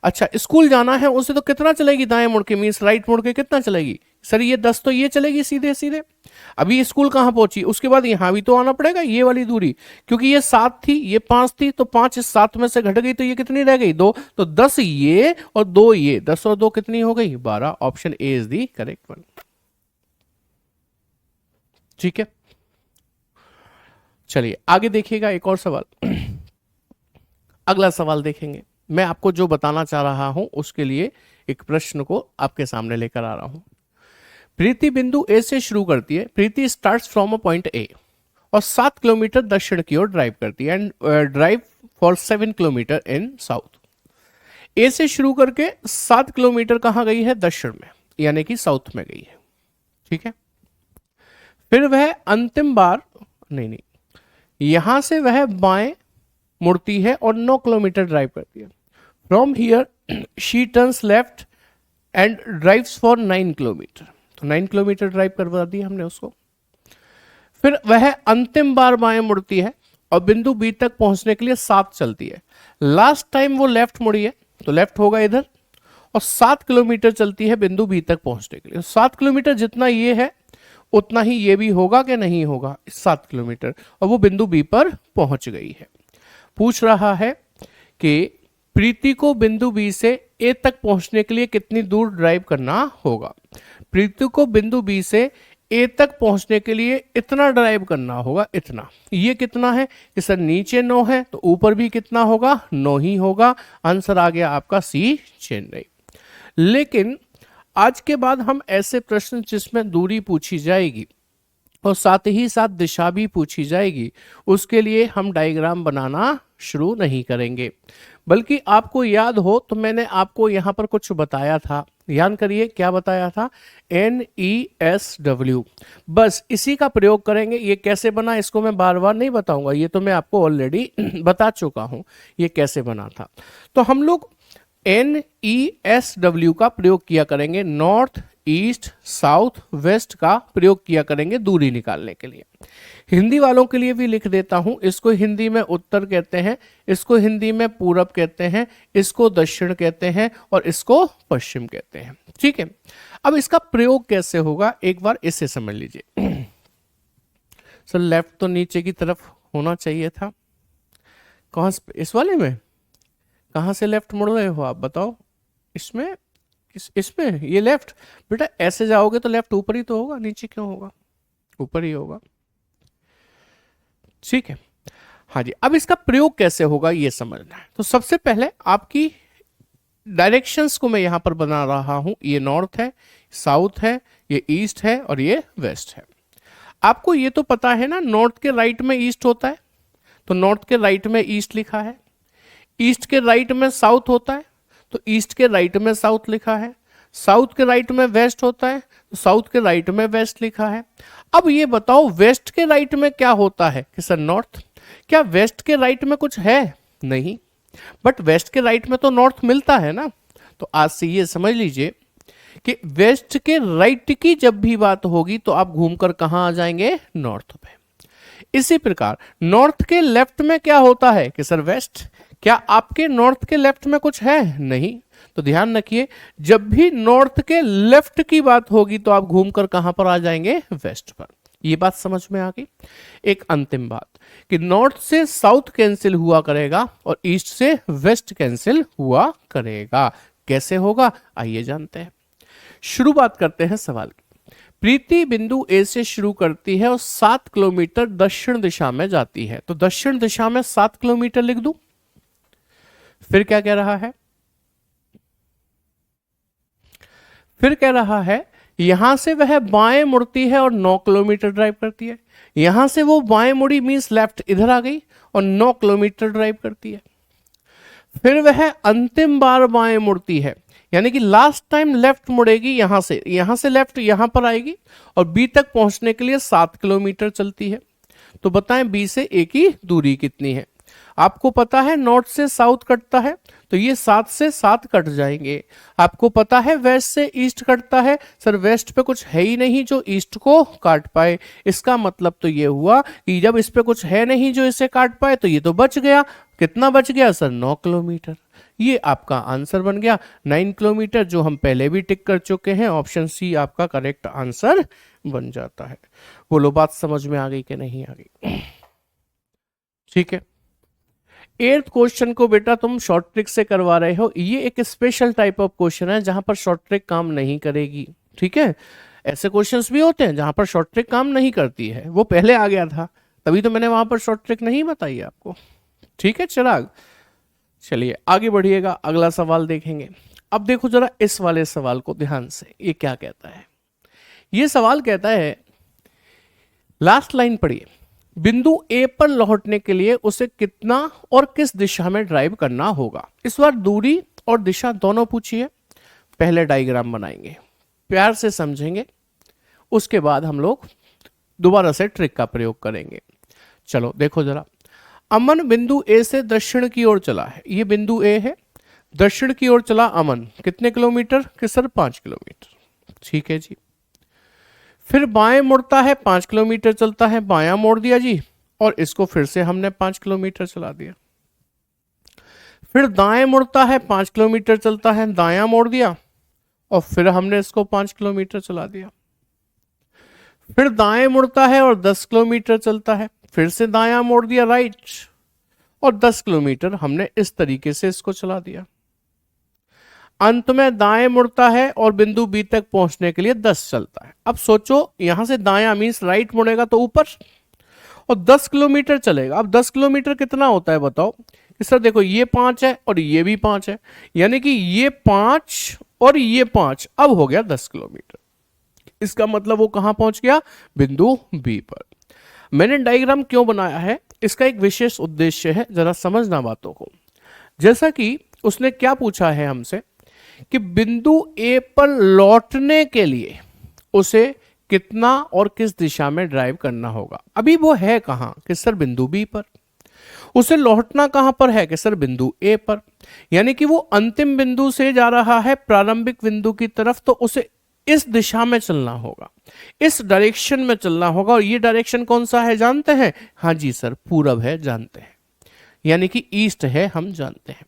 अच्छा, स्कूल जाना है उसे तो कितना चलेगी दाएं मुड़ के, मीन्स राइट मुड़ के कितना चलेगी सर? ये 10 तो ये चलेगी सीधे सीधे। अभी स्कूल कहां पहुंची, उसके बाद यहां भी तो आना पड़ेगा, ये वाली दूरी, क्योंकि ये 7 थी, ये 5 थी, तो 5 इस 7 में से घट गई, तो ये कितनी रह गई? 2, तो 10 ये और 2 ये, 10 और 2 कितनी हो गई? 12। Option A is the correct one. ठीक है, चलिए आगे देखिएगा एक और सवाल। अगला सवाल देखेंगे। मैं आपको जो बताना चाह रहा हूं उसके लिए एक प्रश्न को आपके सामने लेकर आ रहा हूं। प्रीति बिंदु ए से शुरू करती है, Preeti starts from a point A और 7 किलोमीटर दक्षिण की ओर ड्राइव करती है, and drive for 7 kilometre in south. A से शुरू करके 7 किलोमीटर कहां गई है? दक्षिण में, यानी कि साउथ में गई है, ठीक है। फिर वह अंतिम बार नहीं, यहां से वह बाएं मुड़ती है और 9 किलोमीटर ड्राइव करती है। From here she turns left and drives for 9 kilometre, तो 9 किलोमीटर ड्राइव करवा दी हमने उसको। फिर वह अंतिम बार बाएं मुड़ती है और बिंदु बी तक पहुंचने के लिए 7 चलती है। लास्ट टाइम वो लेफ्ट मुड़ी है तो लेफ्ट होगा इधर, और 7 किलोमीटर चलती है बिंदु बी तक पहुंचने के लिए। 7 किलोमीटर जितना ये है उतना ही ये भी होगा कि नहीं होगा? 7 किलोमीटर, और वो बिंदु बी पर पहुंच गई है। पूछ रहा है कि प्रीति को बिंदु बी से ए तक पहुंचने के लिए कितनी दूर ड्राइव करना होगा। प्रीति को बिंदु बी से ए तक पहुंचने के लिए इतना ड्राइव करना होगा, इतना। ये कितना है कि सर नीचे 9 है तो ऊपर भी कितना होगा? 9 ही होगा। आंसर आ गया आपका सी, चेन्नई। लेकिन आज के बाद हम ऐसे प्रश्न जिसमें दूरी पूछी जाएगी और साथ ही साथ दिशा भी पूछी जाएगी, उसके लिए हम डायग्राम बनाना शुरू नहीं करेंगे। बल्कि आपको याद हो तो मैंने आपको यहाँ पर कुछ बताया था, ध्यान करिए क्या बताया था, NESW, बस इसी का प्रयोग करेंगे। ये कैसे बना इसको मैं बार बार नहीं बताऊंगा, ये तो मैं आपको ऑलरेडी बता चुका हूं ये कैसे बना था। तो हम लोग NESW का प्रयोग किया करेंगे, नॉर्थ ईस्ट साउथ वेस्ट का प्रयोग किया करेंगे दूरी निकालने के लिए। हिंदी वालों के लिए भी लिख देता हूं, इसको हिंदी में उत्तर कहते हैं, इसको हिंदी में पूरब कहते हैं, इसको दक्षिण कहते हैं और इसको पश्चिम कहते हैं। ठीक है, अब इसका प्रयोग कैसे होगा एक बार इसे समझ लीजिए। सर लेफ्ट तो नीचे की तरफ होना चाहिए था, कहां इस वाले में कहां से लेफ्ट मुड़ रहे हो आप बताओ, इसमें इसमें ये लेफ्ट, बेटा ऐसे जाओगे तो लेफ्ट ऊपर ही तो होगा, नीचे क्यों होगा, ऊपर ही होगा। ठीक है, हाँ जी, अब इसका प्रयोग कैसे होगा ये समझना है। तो सबसे पहले आपकी डायरेक्शंस को मैं यहां पर बना रहा हूं, ये नॉर्थ है, साउथ है, ये ईस्ट है और ये वेस्ट है। आपको ये तो पता है ना, नॉर्थ के राइट में ईस्ट होता है, तो नॉर्थ के राइट में ईस्ट लिखा है, ईस्ट के राइट में साउथ होता है तो ईस्ट के राइट में साउथ लिखा है, साउथ के राइट में वेस्ट होता है तो साउथ के राइट में वेस्ट लिखा है। अब ये बताओ वेस्ट के राइट में क्या होता है कि सर नॉर्थ, क्या वेस्ट के राइट में कुछ है, नहीं, बट वेस्ट के राइट में तो नॉर्थ मिलता है ना। तो आज से ये समझ लीजिए कि वेस्ट के राइट की जब भी बात होगी तो आप घूमकर कहां आ जाएंगे, नॉर्थ पे। इसी प्रकार नॉर्थ के लेफ्ट में क्या होता है कि सर वेस्ट, क्या आपके नॉर्थ के लेफ्ट में कुछ है, नहीं, तो ध्यान रखिए जब भी नॉर्थ के लेफ्ट की बात होगी तो आप घूमकर कहां पर आ जाएंगे, वेस्ट पर। ये बात समझ में आ गई। एक अंतिम बात कि नॉर्थ से साउथ कैंसिल हुआ करेगा और ईस्ट से वेस्ट कैंसिल हुआ करेगा। कैसे होगा आइए जानते हैं। शुरुआत करते हैं सवाल की। प्रीति बिंदु ए से शुरू करती है और 7 किलोमीटर दक्षिण दिशा में जाती है, तो दक्षिण दिशा में 7 किलोमीटर लिख दूं। फिर क्या कह रहा है, फिर कह रहा है यहां से वह बाएं मुड़ती है और 9 किलोमीटर ड्राइव करती है। यहां से वो बाएं मुड़ी मींस लेफ्ट इधर आ गई और 9 किलोमीटर ड्राइव करती है। फिर वह अंतिम बार बाएं मुड़ती है, यानी कि लास्ट टाइम लेफ्ट मुड़ेगी, यहां से लेफ्ट यहां पर आएगी और बी तक पहुंचने के लिए 7 किलोमीटर चलती है। तो बताएं बी से ए की दूरी कितनी है। आपको पता है नॉर्थ से साउथ कटता है तो ये 7 से 7 कट जाएंगे। आपको पता है वेस्ट से ईस्ट कटता है, सर वेस्ट पे कुछ है ही नहीं जो ईस्ट को काट पाए। इसका मतलब तो ये हुआ कि जब इस पे कुछ है नहीं जो इसे काट पाए तो ये तो बच गया। कितना बच गया सर, 9 किलोमीटर। ये आपका आंसर बन गया 9 किलोमीटर, जो हम पहले भी टिक कर चुके हैं। ऑप्शन सी आपका करेक्ट आंसर बन जाता है। बोलो बात समझ में आ गई कि नहीं आ गई। ठीक है, 8th क्वेश्चन को बेटा तुम शॉर्ट ट्रिक से करवा रहे हो। ये एक स्पेशल टाइप ऑफ क्वेश्चन है जहां पर शॉर्ट ट्रिक काम नहीं करेगी। ठीक है, ऐसे क्वेश्चंस भी होते हैं जहां पर शॉर्ट ट्रिक काम नहीं करती है, वो पहले आ गया था तभी तो मैंने वहां पर शॉर्ट ट्रिक नहीं बताई आपको। ठीक है चिराग, चलिए आगे बढ़िएगा, अगला सवाल देखेंगे। अब देखो जरा इस वाले सवाल को ध्यान से, ये क्या कहता है। ये सवाल कहता है, लास्ट लाइन पढ़िए, बिंदु ए पर लौटने के लिए उसे कितना और किस दिशा में ड्राइव करना होगा। इस बार दूरी और दिशा दोनों पूछिए। पहले डायग्राम बनाएंगे, प्यार से समझेंगे, उसके बाद हम लोग दोबारा से ट्रिक का प्रयोग करेंगे। चलो देखो जरा, अमन बिंदु ए से दक्षिण की ओर चला है। ये बिंदु ए है, दक्षिण की ओर चला अमन, कितने किलोमीटर कि सर 5 किलोमीटर। ठीक है जी, फिर बाएं मुड़ता है, 5 किलोमीटर चलता है, बायां मोड़ दिया जी और इसको फिर से हमने 5 किलोमीटर चला दिया। फिर दाएं मुड़ता है, 5 किलोमीटर चलता है, दायां मोड़ दिया और फिर हमने इसको 5 किलोमीटर चला दिया। फिर दाएं मुड़ता है और 10 किलोमीटर चलता है, फिर से दायां मोड़ दिया राइट और 10 किलोमीटर हमने इस तरीके से इसको चला दिया। अंत में दाएं मुड़ता है और बिंदु बी तक पहुंचने के लिए 10 चलता है। अब सोचो यहां से दायां मींस राइट मुड़ेगा तो ऊपर और 10 किलोमीटर चलेगा। अब 10 किलोमीटर कितना होता है बताओ कि सर देखो ये 5 है और ये भी 5 है, यानी कि ये 5 और ये 5, अब हो गया 10 किलोमीटर। इसका मतलब वो कहां पहुंच गया? बिंदु बी पर। मैंने डायग्राम क्यों बनाया है, इसका एक विशेष उद्देश्य है, जरा समझना बातों को। जैसा कि उसने क्या पूछा है हमसे कि बिंदु ए पर लौटने के लिए उसे कितना और किस दिशा में ड्राइव करना होगा। अभी वो है कहां कि सर बिंदु बी पर, उसे लौटना कहां पर है कि सर बिंदु ए पर, यानी कि वो अंतिम बिंदु से जा रहा है प्रारंभिक बिंदु की तरफ, तो उसे इस दिशा में चलना होगा, इस डायरेक्शन में चलना होगा। और ये डायरेक्शन कौन सा है जानते हैं? हाँ जी सर, पूरब है, जानते हैं, यानी कि ईस्ट है, हम जानते हैं।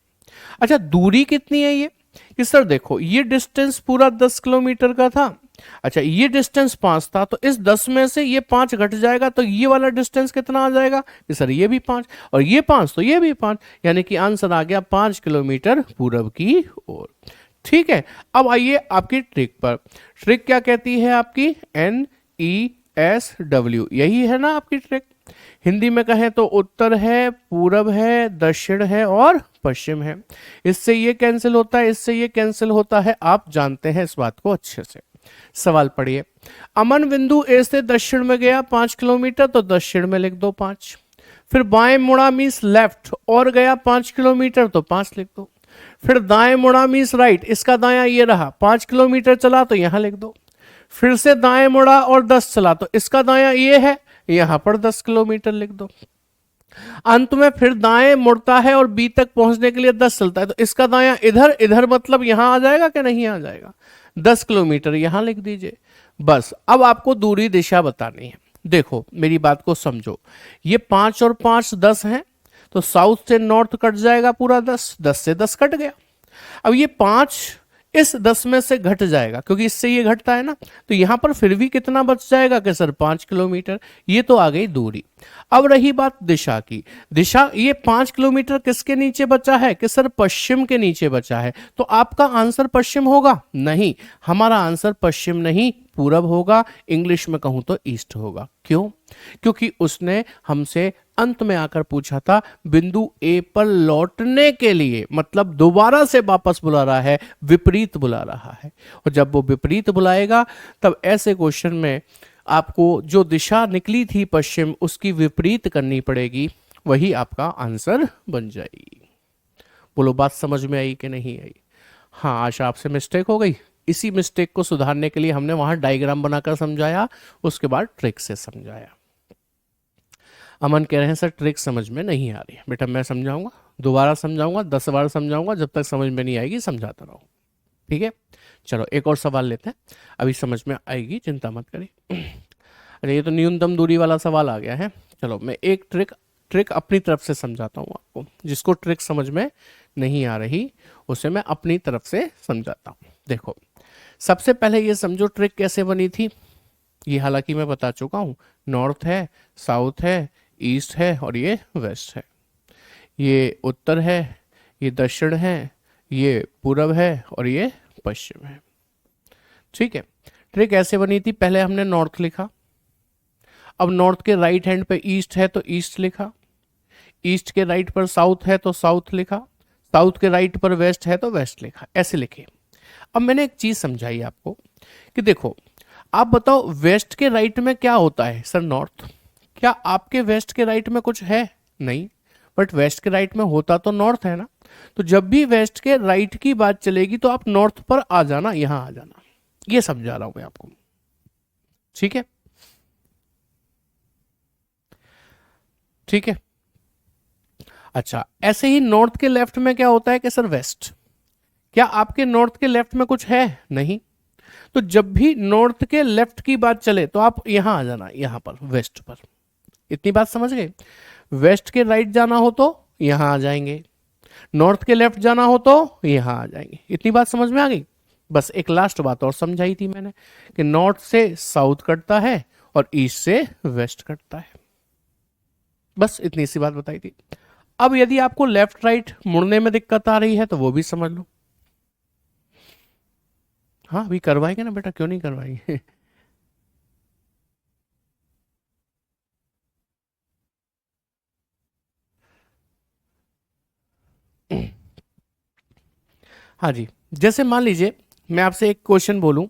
अच्छा, दूरी कितनी है ये? कि सर देखो, ये डिस्टेंस पूरा 10 किलोमीटर का था। अच्छा, ये डिस्टेंस 5 था, तो इस 10 में से ये 5 घट जाएगा, तो ये वाला डिस्टेंस कितना आ जाएगा? कि सर ये भी 5, और ये 5, तो ये भी 5, यानी कि आंसर आ गया 5 किलोमीटर पूरब की ओर। ठीक है, अब आइए आपकी ट्रिक पर। ट्रिक क्या कहती है आपकी? NESW, यही है ना आपकी ट्रिक। हिंदी में कहें तो उत्तर है, पूरब है, दक्षिण है और पश्चिम है। इससे ये कैंसिल होता है, इससे ये कैंसिल होता है, आप जानते हैं इस बात को अच्छे से। सवाल पढ़िए। अमन बिंदु ए से दक्षिण में गया 5 किलोमीटर, तो दक्षिण में लिख दो 5। फिर बाएं मुड़ा मीन्स लेफ्ट और गया 5 किलोमीटर, तो 5 लिख दो। फिर दाएं मुड़ा मीन्स राइट, इसका दायां ये रहा, 5 किलोमीटर चला, तो यहां लिख दो। फिर से दाएं मुड़ा और 10 चला, तो इसका दायां ये है, यहां पर 10 किलोमीटर लिख दो। अंत में फिर दाएं मुड़ता है और बी तक पहुंचने के लिए 10 चलता है, तो इसका दायां इधर, इधर मतलब यहां आ जाएगा कि नहीं आ जाएगा? 10 किलोमीटर यहां लिख दीजिए। बस अब आपको दूरी दिशा बतानी है। देखो मेरी बात को समझो, ये 5 और 5 10 हैं, तो साउथ से नॉर्थ कट जाएगा पूरा 10, 10 से 10 कट गया। अब ये 5 इस 10 में से घट जाएगा, क्योंकि इससे ये घटता है ना, तो यहां पर फिर भी कितना बच जाएगा कि सर 5 किलोमीटर। ये तो आ गई दूरी। अब रही बात दिशा की। दिशा, ये 5 किलोमीटर किसके नीचे बचा है कि सर पश्चिम के नीचे बचा है, तो आपका आंसर पश्चिम होगा? नहीं, हमारा आंसर पश्चिम नहीं, पूरब होगा। इंग्लिश में कहूं तो ईस्ट होगा। क्यों? क्योंकि उसने हमसे अंत में आकर पूछा था बिंदु ए पर लौटने के लिए, मतलब दोबारा से वापस बुला रहा है, विपरीत बुला रहा है। और जब वो विपरीत बुलाएगा, तब ऐसे क्वेश्चन में आपको जो दिशा निकली थी पश्चिम, उसकी विपरीत करनी पड़ेगी, वही आपका आंसर बन जाएगी। बोलो बात समझ में आई कि नहीं आई? हाँ, आशा आपसे मिस्टेक हो गई। इसी मिस्टेक को सुधारने के लिए हमने वहां डायग्राम बनाकर समझाया, उसके बाद ट्रिक से समझाया। अमन कह रहे हैं सर ट्रिक समझ में नहीं आ रही है। बेटा मैं समझाऊंगा, दोबारा समझाऊंगा, 10 बार समझाऊंगा, जब तक समझ में नहीं आएगी समझाता रहो। ठीक है, चलो एक और सवाल लेते हैं, अभी समझ में आएगी, चिंता मत करिए। अरे ये तो न्यूनतम दूरी वाला सवाल आ गया है। चलो मैं एक ट्रिक अपनी तरफ से समझाता हूँ आपको। जिसको ट्रिक समझ में नहीं आ रही उसे मैं अपनी तरफ से समझाता हूँ। देखो सबसे पहले ये समझो ट्रिक कैसे बनी थी। ये हालांकि मैं बता चुका हूँ, नॉर्थ है, साउथ है, ईस्ट है और ये वेस्ट है। ये उत्तर है, ये दक्षिण है, ये पूरब है और ये पश्चिम है। ठीक है, ट्रिक ऐसे बनी थी, पहले हमने नॉर्थ लिखा, अब नॉर्थ के राइट हैंड पे ईस्ट है तो ईस्ट लिखा, ईस्ट के राइट पर साउथ है तो साउथ लिखा, साउथ के राइट पर वेस्ट है तो वेस्ट लिखा, ऐसे लिखे। अब मैंने एक चीज समझाई आपको कि देखो, आप बताओ वेस्ट के राइट में क्या होता है? Sir north. क्या आपके वेस्ट के राइट में कुछ है? नहीं, बट वेस्ट के राइट में होता तो नॉर्थ है ना। तो जब भी वेस्ट के राइट की बात चलेगी तो आप नॉर्थ पर आ जाना, यहां आ जाना। ये समझा रहा हूं मैं आपको। ठीक है, ठीक है। अच्छा, ऐसे ही नॉर्थ के लेफ्ट में क्या होता है कि सर वेस्ट। क्या आपके नॉर्थ के लेफ्ट में कुछ है? नहीं। तो जब भी नॉर्थ के लेफ्ट की बात चले तो आप यहां आ जाना, यहां पर वेस्ट पर। इतनी बात समझ गए? वेस्ट के राइट जाना हो तो यहां आ जाएंगे, नॉर्थ के लेफ्ट जाना हो तो यहां आ जाएंगे। इतनी बात समझ में आ गई? बस एक लास्ट बात और समझाई थी मैंने कि नॉर्थ से साउथ कटता है और ईस्ट से वेस्ट कटता है। बस इतनी सी बात बताई थी। अब यदि आपको लेफ्ट राइट मुड़ने में दिक्कत आ रही है तो वो भी समझ लो। हाँ अभी करवाएंगे ना बेटा, क्यों नहीं करवाएंगे। हाँ जी, जैसे मान लीजिए मैं आपसे एक क्वेश्चन बोलूं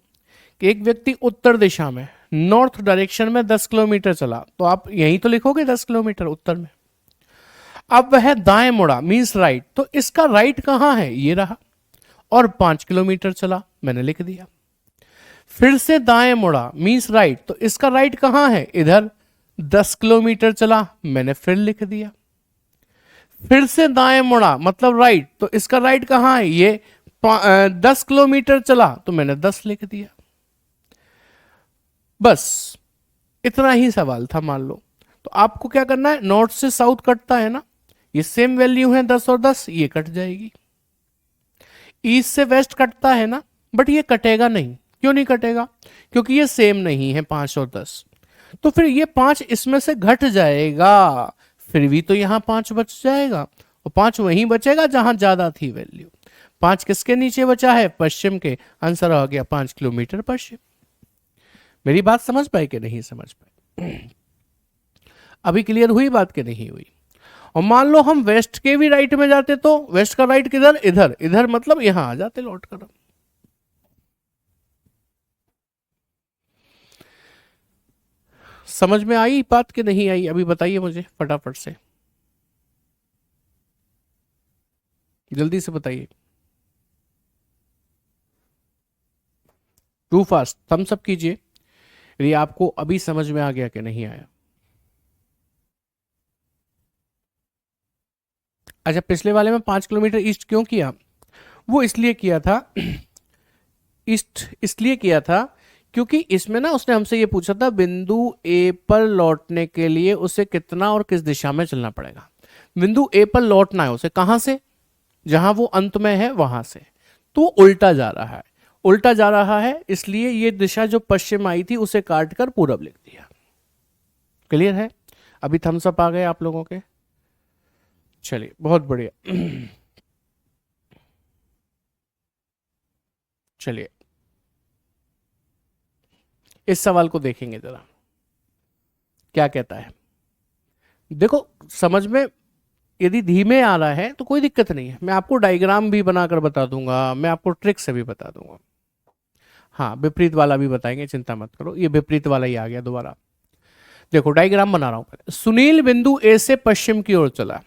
कि एक व्यक्ति उत्तर दिशा में नॉर्थ डायरेक्शन में 10 किलोमीटर चला, तो आप यहीं तो लिखोगे 10 किलोमीटर उत्तर में। अब वह दाएं मुड़ा मीन्स राइट, तो इसका राइट कहां है, ये रहा, और 5 किलोमीटर चला, मैंने लिख दिया। फिर से दाएं मुड़ा मीन्स राइट, तो इसका राइट कहां है, इधर, 10 किलोमीटर चला, मैंने फिर लिख दिया। फिर से दाएं मुड़ा मतलब राइट, तो इसका राइट कहां है, ये 10 किलोमीटर चला, तो मैंने 10 लिख दिया। बस इतना ही सवाल था। मान लो तो आपको क्या करना है, नॉर्थ से साउथ कटता है ना, ये सेम वैल्यू है 10 और 10, ये कट जाएगी। ईस्ट से वेस्ट कटता है ना, बट ये कटेगा नहीं। क्यों नहीं कटेगा, क्योंकि ये सेम नहीं है 5 और 10, तो फिर ये 5 इसमें से घट जाएगा, फिर भी तो यहां 5 बच जाएगा, और 5 वहीं बचेगा जहां ज्यादा थी वैल्यू। 5 किसके नीचे बचा है, पश्चिम के, आंसर आ गया 5 किलोमीटर पश्चिम। मेरी बात समझ पाए कि नहीं समझ पाए, अभी क्लियर हुई बात कि नहीं हुई। और मान लो हम वेस्ट के भी राइट में जाते, तो वेस्ट का राइट किधर, इधर, इधर मतलब यहां आ जाते लौट कर। समझ में आई बात कि नहीं आई, अभी बताइए मुझे फटाफट से, जल्दी से बताइए। टू फास्ट थम्स अप कीजिए यदि आपको अभी समझ में आ गया कि नहीं आया। अच्छा, पिछले वाले में 5 किलोमीटर ईस्ट क्यों किया, वो इसलिए किया था, ईस्ट इसलिए किया था क्योंकि इसमें ना उसने हमसे ये पूछा था बिंदु ए पर लौटने के लिए उसे कितना और किस दिशा में चलना पड़ेगा। बिंदु ए पर लौटना है उसे, कहां से, जहां वो अंत में है वहां से, तो उल्टा जा रहा है, उल्टा जा रहा है, इसलिए ये दिशा जो पश्चिम आई थी उसे काट कर पूरब लिख दिया। क्लियर है, अभी थम्स अप आ गए आप लोगों के, चलिए बहुत बढ़िया। चलिए इस सवाल को देखेंगे जरा, क्या कहता है। देखो समझ में यदि धीमे आ रहा है तो कोई दिक्कत नहीं है, मैं आपको डायग्राम भी बनाकर बता दूंगा, मैं आपको ट्रिक से भी बता दूंगा। हाँ विपरीत वाला भी बताएंगे, चिंता मत करो, ये विपरीत वाला ही आ गया दोबारा। देखो डायग्राम बना रहा हूं। सुनील बिंदु ए से पश्चिम की ओर चला,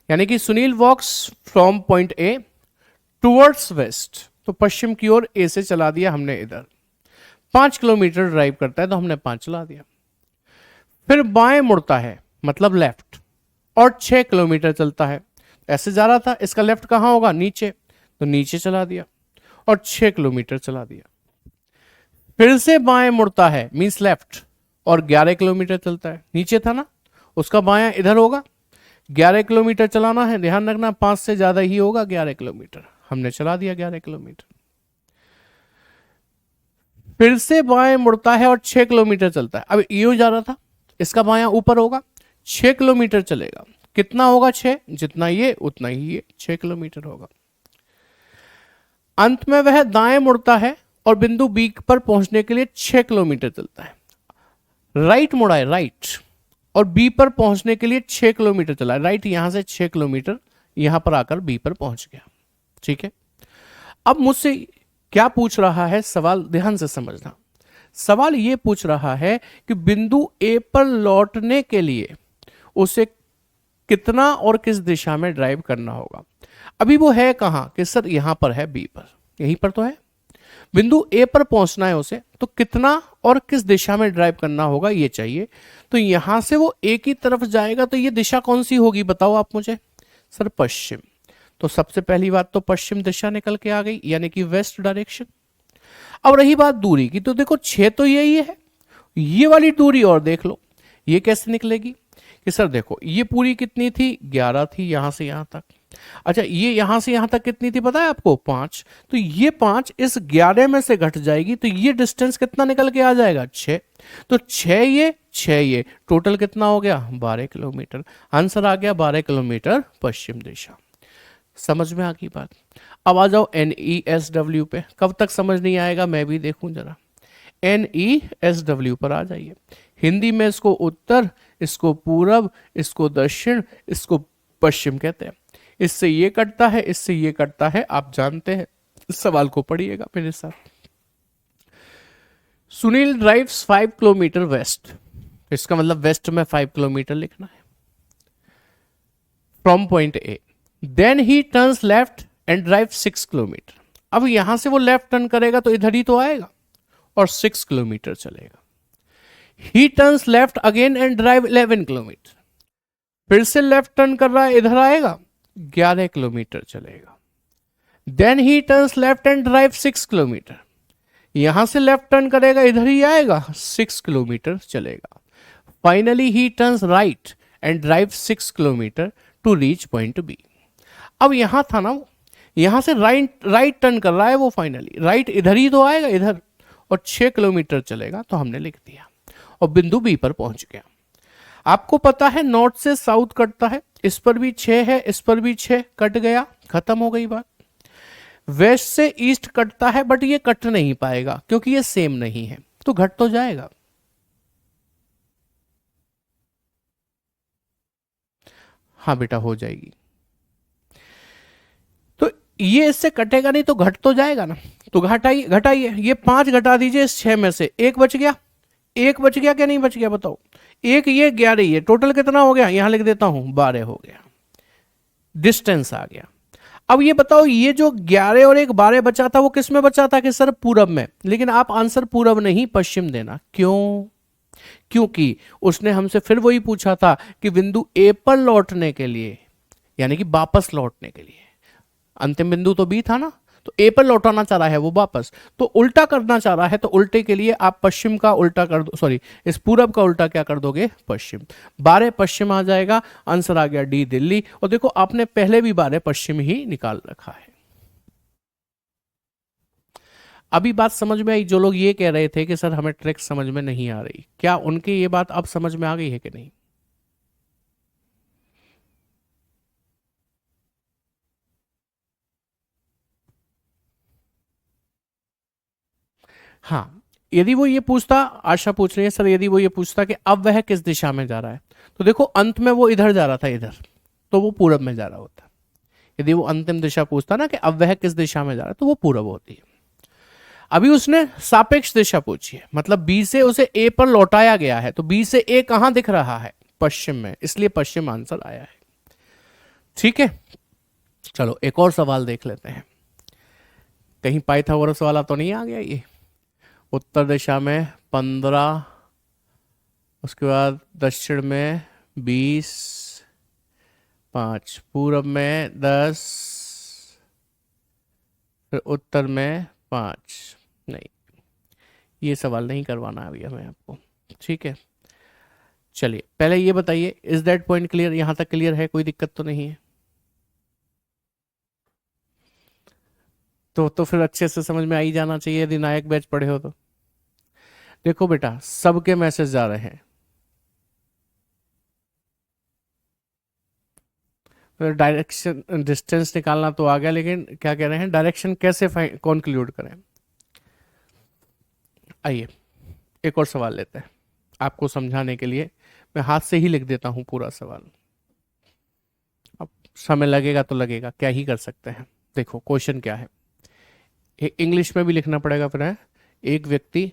यानी कि Sunil walks from point A towards west, तो पश्चिम की ओर ए से चला दिया हमने इधर। 5 किलोमीटर ड्राइव करता है तो हमने 5 चला दिया। फिर बाएं मुड़ता है मतलब लेफ्ट, और 6 किलोमीटर चलता है, ऐसे जा रहा था, इसका लेफ्ट कहां होगा, नीचे, तो नीचे चला दिया और 6 किलोमीटर चला दिया। फिर से बाएं मुड़ता है मींस लेफ्ट, और 11 किलोमीटर चलता है, नीचे था ना, उसका बायां इधर होगा, 11 किलोमीटर चलाना है, ध्यान रखना 5 से ज्यादा ही होगा 11 किलोमीटर, हमने चला दिया 11 किलोमीटर। फिर से बाएं मुड़ता है और 6 किलोमीटर चलता है, अब यूं जा रहा था, इसका बायां ऊपर होगा, 6 किलोमीटर चलेगा, कितना होगा 6, जितना ये उतना ही ये 6 किलोमीटर होगा। अंत में वह दाएं मुड़ता है और बिंदु बी पर पहुंचने के लिए 6 किलोमीटर चलता है। राइट मुड़ा है राइट, और बी पर पहुंचने के लिए 6 किलोमीटर चला है, राइट यहां से 6 किलोमीटर यहां पर आकर बी पर पहुंच गया। ठीक है, अब मुझसे क्या पूछ रहा है सवाल, ध्यान से समझना। सवाल ये पूछ रहा है कि बिंदु ए पर लौटने के लिए उसे कितना और किस दिशा में ड्राइव करना होगा। अभी वो है कहां, कि सर यहां पर है, बी पर, यहीं पर तो है, बिंदु ए पर पहुंचना है उसे, तो कितना और किस दिशा में ड्राइव करना होगा ये चाहिए। तो यहां से वो ए की तरफ जाएगा, तो ये दिशा कौन सी होगी बताओ आप मुझे, सर पश्चिम। तो सबसे पहली बात तो पश्चिम दिशा निकल के आ गई, यानी कि वेस्ट डायरेक्शन। अब रही बात दूरी की, तो देखो 6 तो यही है, ये वाली दूरी और देख लो, ये कैसे निकलेगी, कि सर देखो ये पूरी कितनी थी, 11 थी यहां से यहां तक। अच्छा ये यहां से यहां तक कितनी थी पता है आपको, 5, तो ये 5 इस 11 में से घट जाएगी, तो ये डिस्टेंस कितना निकल के आ जाएगा, 6, तो 6 ये टोटल कितना हो गया, 12 किलोमीटर। आंसर आ गया 12 किलोमीटर पश्चिम दिशा। समझ में आ गई बात। अब आ जाओ NESW पे, कब तक समझ नहीं आएगा मैं भी देखूं जरा। NESW पर आ जाइए, हिंदी में इसको उत्तर, इसको पूरब, इसको दक्षिण, इसको पश्चिम कहते हैं। इससे ये कटता है, इससे ये कटता है, आप जानते हैं सवाल को पढ़िएगा मेरे साथ। सुनील ड्राइव्स 5 किलोमीटर वेस्ट, इसका मतलब वेस्ट में 5 किलोमीटर लिखना है, from point A. Then he turns left and drive 6 kilometres. अब यहां से वो लेफ्ट टर्न करेगा तो इधर ही तो आएगा और 6 किलोमीटर चलेगा। ही turns left again and drive 11 kilometre. फिर से लेफ्ट टर्न कर रहा है, इधर आएगा, 11 किलोमीटर चलेगा। Then he turns left and drive 6 kilometres. यहां से लेफ्ट टर्न करेगा, इधर ही आएगा, 6 किलोमीटर चलेगा। Finally he turns right and drive 6 kilometres to reach point B. अब यहां था ना वो, यहां से राइट टर्न कर रहा है वो, फाइनली राइट इधर ही तो आएगा, इधर, और 6 किलोमीटर चलेगा, तो हमने लिख दिया और बिंदु बी पर पहुंच गया। आपको पता है नॉर्थ से साउथ कटता है, इस पर भी 6 है, इस पर भी 6, कट गया, खत्म हो गई बात। वेस्ट से ईस्ट कटता है, बट ये कट नहीं पाएगा क्योंकि ये सेम नहीं है, तो घट तो जाएगा। हाँ बेटा हो जाएगी। तो ये इससे कटेगा नहीं तो घट तो जाएगा ना, तो घटाइए घटाइए, ये 5 घटा दीजिए इस 6 में से, एक बच गया, एक बच गया क्या नहीं बच गया बताओ? एक ये 11, ये टोटल कितना हो गया, यहां लिख देता हूं 12 हो गया, डिस्टेंस आ गया। अब ये बताओ, ये जो 11 और एक 12 बचा था वो किस में बचा था कि सर पूरब में, लेकिन आप आंसर पूरब नहीं पश्चिम देना, क्यों? क्योंकि उसने हमसे फिर वही पूछा था कि बिंदु ए पर लौटने के लिए, यानी कि वापस लौटने के लिए, अंतिम बिंदु तो बी था ना, तो ए पर लौटाना चाह रहा है वो वापस, तो उल्टा करना चाह रहा है, तो उल्टे के लिए आप पश्चिम का उल्टा कर दो, सॉरी इस पूरब का उल्टा क्या कर दोगे, पश्चिम। 12 पश्चिम आ जाएगा, आंसर आ गया डी दिल्ली। और देखो आपने पहले भी 12 पश्चिम ही निकाल रखा है। अभी बात समझ में आई? जो लोग ये कह रहे थे कि सर हमें ट्रिक समझ में नहीं आ रही, क्या उनकी ये बात अब समझ में आ गई है कि नहीं? हाँ, यदि वो ये पूछता, आशा पूछ रही है सर, यदि वो ये पूछता कि अब वह किस दिशा में जा रहा है, तो देखो अंत में वो इधर जा रहा था, इधर, तो वो पूरब में जा रहा होता। यदि वो अंतिम दिशा पूछता ना कि अब वह किस दिशा में जा रहा है, तो वो पूरब होती है। अभी उसने सापेक्ष दिशा पूछी है, मतलब बी से उसे ए पर लौटाया गया है, तो बी से ए कहां दिख रहा है, पश्चिम में, इसलिए पश्चिम आंसर आया है। ठीक है, चलो एक और सवाल देख लेते हैं। कहीं पाइथागोरस वाला तो नहीं आ गया ये? उत्तर दिशा में 15, उसके बाद दक्षिण में 20, 5, पूरब में 10, फिर उत्तर में 5। नहीं, ये सवाल नहीं करवाना अभी हमें आपको। ठीक है, चलिए पहले ये बताइए, इज दैट पॉइंट क्लियर? यहां तक क्लियर है, कोई दिक्कत तो नहीं है? तो फिर अच्छे से समझ में आ ही जाना चाहिए यदि नायक बैच पढ़े हो तो। देखो बेटा, सबके मैसेज जा रहे हैं, डायरेक्शन डिस्टेंस निकालना तो आ गया, लेकिन क्या कह रहे हैं, डायरेक्शन कैसे कंक्लूड करें? आइए एक और सवाल लेते हैं, आपको समझाने के लिए मैं हाथ से ही लिख देता हूं पूरा सवाल। अब समय लगेगा तो लगेगा, क्या ही कर सकते हैं। देखो क्वेश्चन क्या है, इंग्लिश में भी लिखना पड़ेगा फिर है। एक व्यक्ति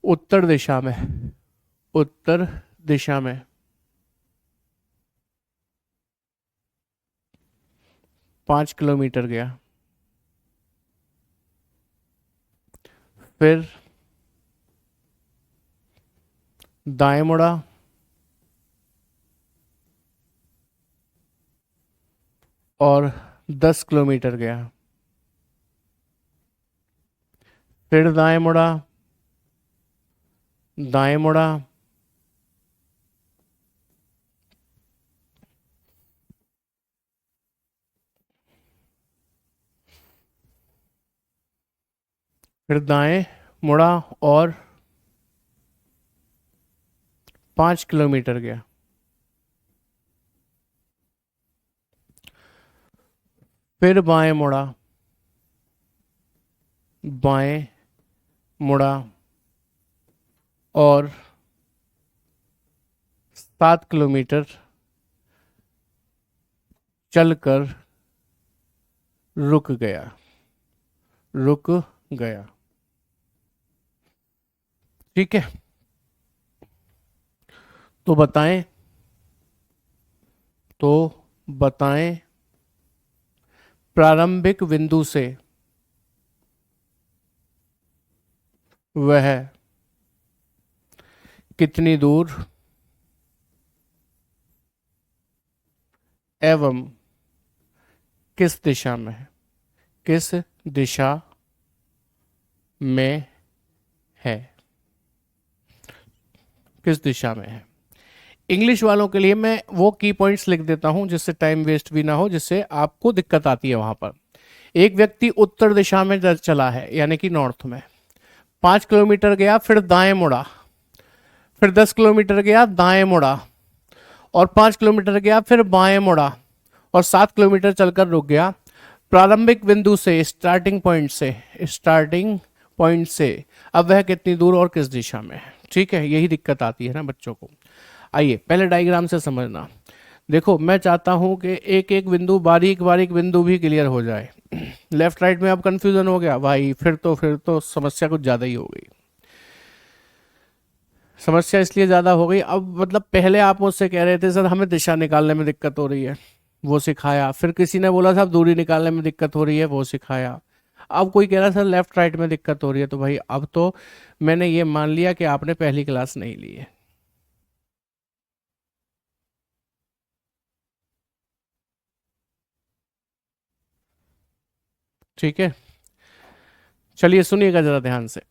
उत्तर दिशा में, उत्तर दिशा में 5 किलोमीटर गया, फिर दाएं मुड़ा, और 10 किलोमीटर गया, फिर दाएं मुड़ा, दाएं मुड़ा, फिर दाएं मुड़ा और 5 किलोमीटर गया, फिर बाएं मुड़ा, बाएं मुड़ा और 7 किलोमीटर चलकर रुक गया, रुक गया। ठीक है, तो बताएं, तो बताएं प्रारंभिक बिंदु से वह कितनी दूर एवं किस दिशा में है, किस दिशा में है, किस दिशा में है। इंग्लिश वालों के लिए मैं वो की पॉइंट्स लिख देता हूं जिससे टाइम वेस्ट भी ना हो, जिससे आपको दिक्कत आती है वहां पर। एक व्यक्ति उत्तर दिशा में चला है, यानी कि नॉर्थ में, 5 किलोमीटर गया, फिर दाएं मुड़ा, फिर 10 किलोमीटर गया, दाएं मुड़ा, और 5 किलोमीटर गया, फिर बाएं मुड़ा, और 7 किलोमीटर चलकर रुक गया। प्रारंभिक बिंदु से, स्टार्टिंग पॉइंट से, स्टार्टिंग पॉइंट से अब वह कितनी दूर और किस दिशा में है। ठीक है, यही दिक्कत आती है ना बच्चों को। आइए पहले डायग्राम से समझना। देखो, मैं चाहता हूं कि एक एक बिंदु, बारीक बारीक बिंदु भी क्लियर हो जाए। लेफ्ट राइट में अब कंफ्यूजन हो गया भाई, फिर तो समस्या कुछ ज़्यादा ही हो गई। समस्या इसलिए ज़्यादा हो गई, अब मतलब पहले आप मुझसे कह रहे थे सर हमें दिशा निकालने में दिक्कत हो रही है, वो सिखाया। फिर किसी ने बोला साहब दूरी निकालने में दिक्कत हो रही है, वो सिखाया। अब कोई कह रहा है सर लेफ्ट राइट में दिक्कत हो रही है। तो भाई अब तो मैंने ये मान लिया कि आपने पहली क्लास नहीं ली है। ठीक है, चलिए सुनिएगा जरा ध्यान से।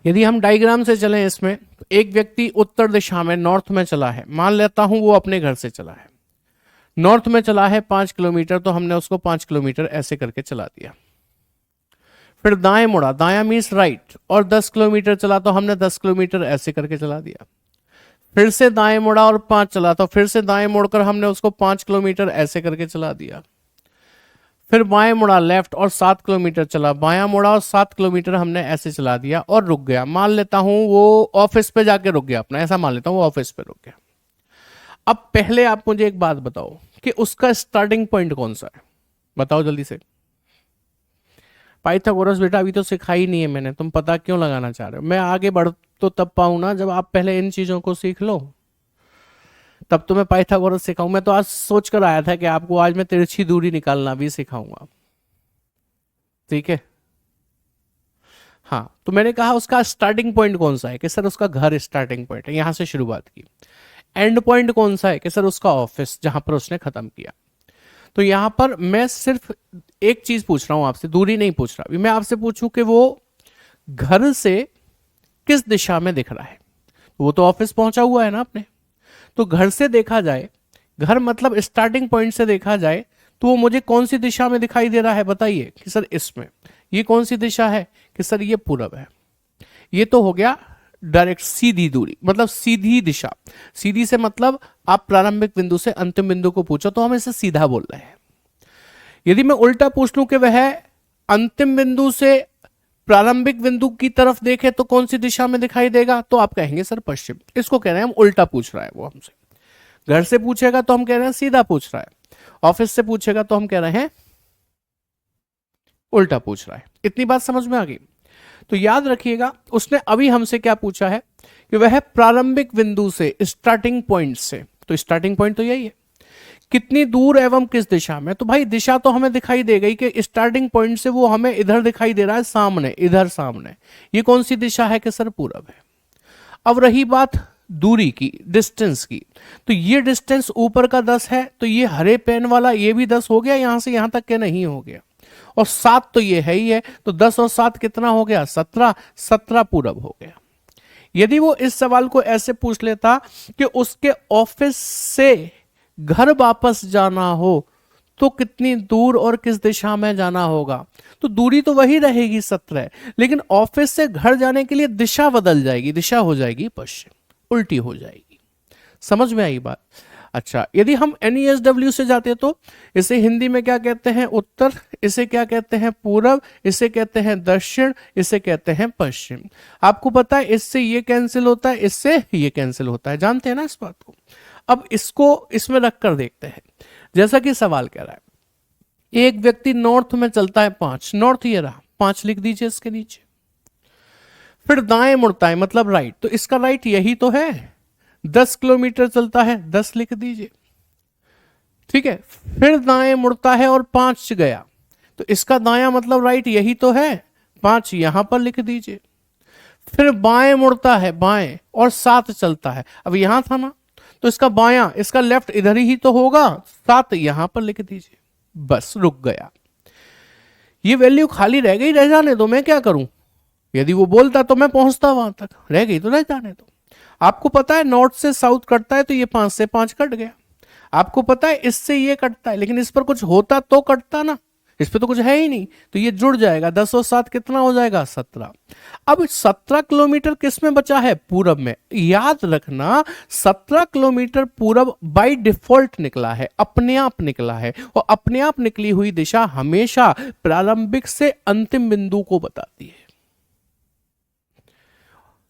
यदि हम डायग्राम से चलें इसमें, तो एक व्यक्ति उत्तर दिशा में, नॉर्थ में चला है, मान लेता हूं वो अपने घर से चला है, नॉर्थ में चला है 5 किलोमीटर, तो हमने उसको 5 किलोमीटर ऐसे करके चला दिया। फिर दाएं मुड़ा, दाया मीन्स राइट, और 10 किलोमीटर चला तो हमने 10 किलोमीटर ऐसे करके चला दिया। फिर से दाएं मुड़ा और 5 चला, तो फिर से दाएं मुड़कर हमने उसको 5 किलोमीटर ऐसे करके चला दिया। फिर बाएं मुड़ा लेफ्ट और 7 किलोमीटर चला, बायां मुड़ा और 7 किलोमीटर हमने ऐसे चला दिया और रुक गया। मान लेता हूं वो ऑफिस पे जाके रुक गया अपना, ऐसा मान लेता हूं वो ऑफिस पे रुक गया। अब पहले आप मुझे एक बात बताओ कि उसका स्टार्टिंग पॉइंट कौन सा है, बताओ जल्दी से। पाइथागोरस बेटा अभी तो सिखाई नहीं है मैंने, तुम पता क्यों लगाना चाह रहे हो। मैं आगे बढ़ तो तब पाऊं ना जब आप पहले इन चीजों को सीख लो, तब तो मैं पाइथागोरस सिखाऊं। मैं तो आज सोच कर आया था कि आपको आज मैं तिरछी दूरी निकालना भी सिखाऊंगा। ठीक है, हाँ, तो मैंने कहा उसका स्टार्टिंग पॉइंट कौन सा है, कि सर उसका घर स्टार्टिंग पॉइंट है, यहां से शुरुआत की। एंड पॉइंट कौन सा है, कि सर उसका ऑफिस, जहां पर उसने खत्म किया। तो यहां पर मैं सिर्फ एक चीज पूछ रहा हूं आपसे, दूरी नहीं पूछ रहा। मैं आपसे पूछूं कि वो घर से किस दिशा में दिख रहा है। वो तो ऑफिस पहुंचा हुआ है ना अपने, तो घर से देखा जाए, घर मतलब स्टार्टिंग पॉइंट से देखा जाए, तो वो मुझे कौन सी दिशा में दिखाई दे रहा है बताइए। कि सर इसमें, ये कौन सी दिशा है, कि सर ये पूरब है। ये तो हो गया डायरेक्ट सीधी दूरी, मतलब सीधी दिशा। सीधी से मतलब आप प्रारंभिक बिंदु से अंतिम बिंदु को पूछो तो हम इसे सीधा बोल रहे हैं। यदि मैं उल्टा पूछ लूं कि वह अंतिम बिंदु से प्रारंभिक बिंदु की तरफ देखे तो कौन सी दिशा में दिखाई देगा, तो आप कहेंगे सर पश्चिम। इसको कह रहे हैं हम उल्टा पूछ रहा है वो हमसे। घर से पूछेगा तो हम कह रहे हैं सीधा पूछ रहा है, ऑफिस से पूछेगा तो हम कह रहे हैं उल्टा पूछ रहा है। इतनी बात समझ में आ गई। तो याद रखिएगा उसने अभी हमसे क्या पूछा है, कि वह प्रारंभिक बिंदु से, स्टार्टिंग पॉइंट से, तो स्टार्टिंग पॉइंट तो यही है, कितनी दूर एवं किस दिशा में। तो भाई दिशा तो हमें दिखाई दे गई कि स्टार्टिंग पॉइंट से वो हमें इधर दिखाई दे रहा है, सामने, इधर सामने। ये कौन सी दिशा है, कि सर पूरब है। अब रही बात दूरी की, डिस्टेंस की, तो ये डिस्टेंस ऊपर का 10 है, तो ये हरे पेन वाला ये भी 10 हो गया, यहां से यहां तक के नहीं हो गया, और 7 तो ये है ही है, तो 10 और 7 कितना हो गया, 17। 17 पूरब हो गया। यदि वो इस सवाल को ऐसे पूछ लेता कि उसके ऑफिस से घर वापस जाना हो तो कितनी दूर और किस दिशा में जाना होगा, तो दूरी तो वही रहेगी 17, लेकिन ऑफिस से घर जाने के लिए दिशा बदल जाएगी, दिशा हो जाएगी पश्चिम, उल्टी हो जाएगी। समझ में आई बात। अच्छा, यदि हम NESW से जाते तो इसे हिंदी में क्या कहते हैं, उत्तर, इसे क्या कहते हैं पूरब, इसे कहते हैं दक्षिण, इसे कहते हैं पश्चिम। आपको पता है इससे ये कैंसिल होता है, इससे ये कैंसिल होता है, जानते हैं ना इस बात को। अब इसको इसमें रख कर देखते हैं। जैसा कि सवाल कह रहा है एक व्यक्ति नॉर्थ में चलता है 5, नॉर्थ ये रहा 5 लिख दीजिए इसके नीचे। फिर दाएं मुड़ता है मतलब राइट, तो इसका राइट यही तो है, 10 किलोमीटर चलता है 10 लिख दीजिए। ठीक है, फिर दाएं मुड़ता है और 5 गया, तो इसका दाया मतलब राइट यही तो है, 5 यहां पर लिख दीजिए। फिर बाएं मुड़ता है बाएं और 7 चलता है, अब यहां था ना, तो इसका बायां इसका लेफ्ट इधर ही तो होगा, 7 यहां पर लिख दीजिए। बस रुक गया, ये वैल्यू खाली रह गई, रह जाने दो, मैं क्या करूं, यदि वो बोलता तो मैं पहुंचता वहां तक, रह गई तो रह जाने दो। आपको पता है नॉर्थ से साउथ कटता है तो ये 5 से 5 कट गया, आपको पता है इससे ये कटता है, लेकिन इस पर कुछ होता तो कटता ना, इस पे तो कुछ है ही नहीं, तो ये जुड़ जाएगा, 10 और 7 कितना हो जाएगा 17। अब 17 किलोमीटर किस में बचा है, पूरब में। याद रखना 17 किलोमीटर पूरब बाय डिफॉल्ट निकला है, अपने आप निकला है, और अपने आप निकली हुई दिशा हमेशा प्रारंभिक से अंतिम बिंदु को बताती है।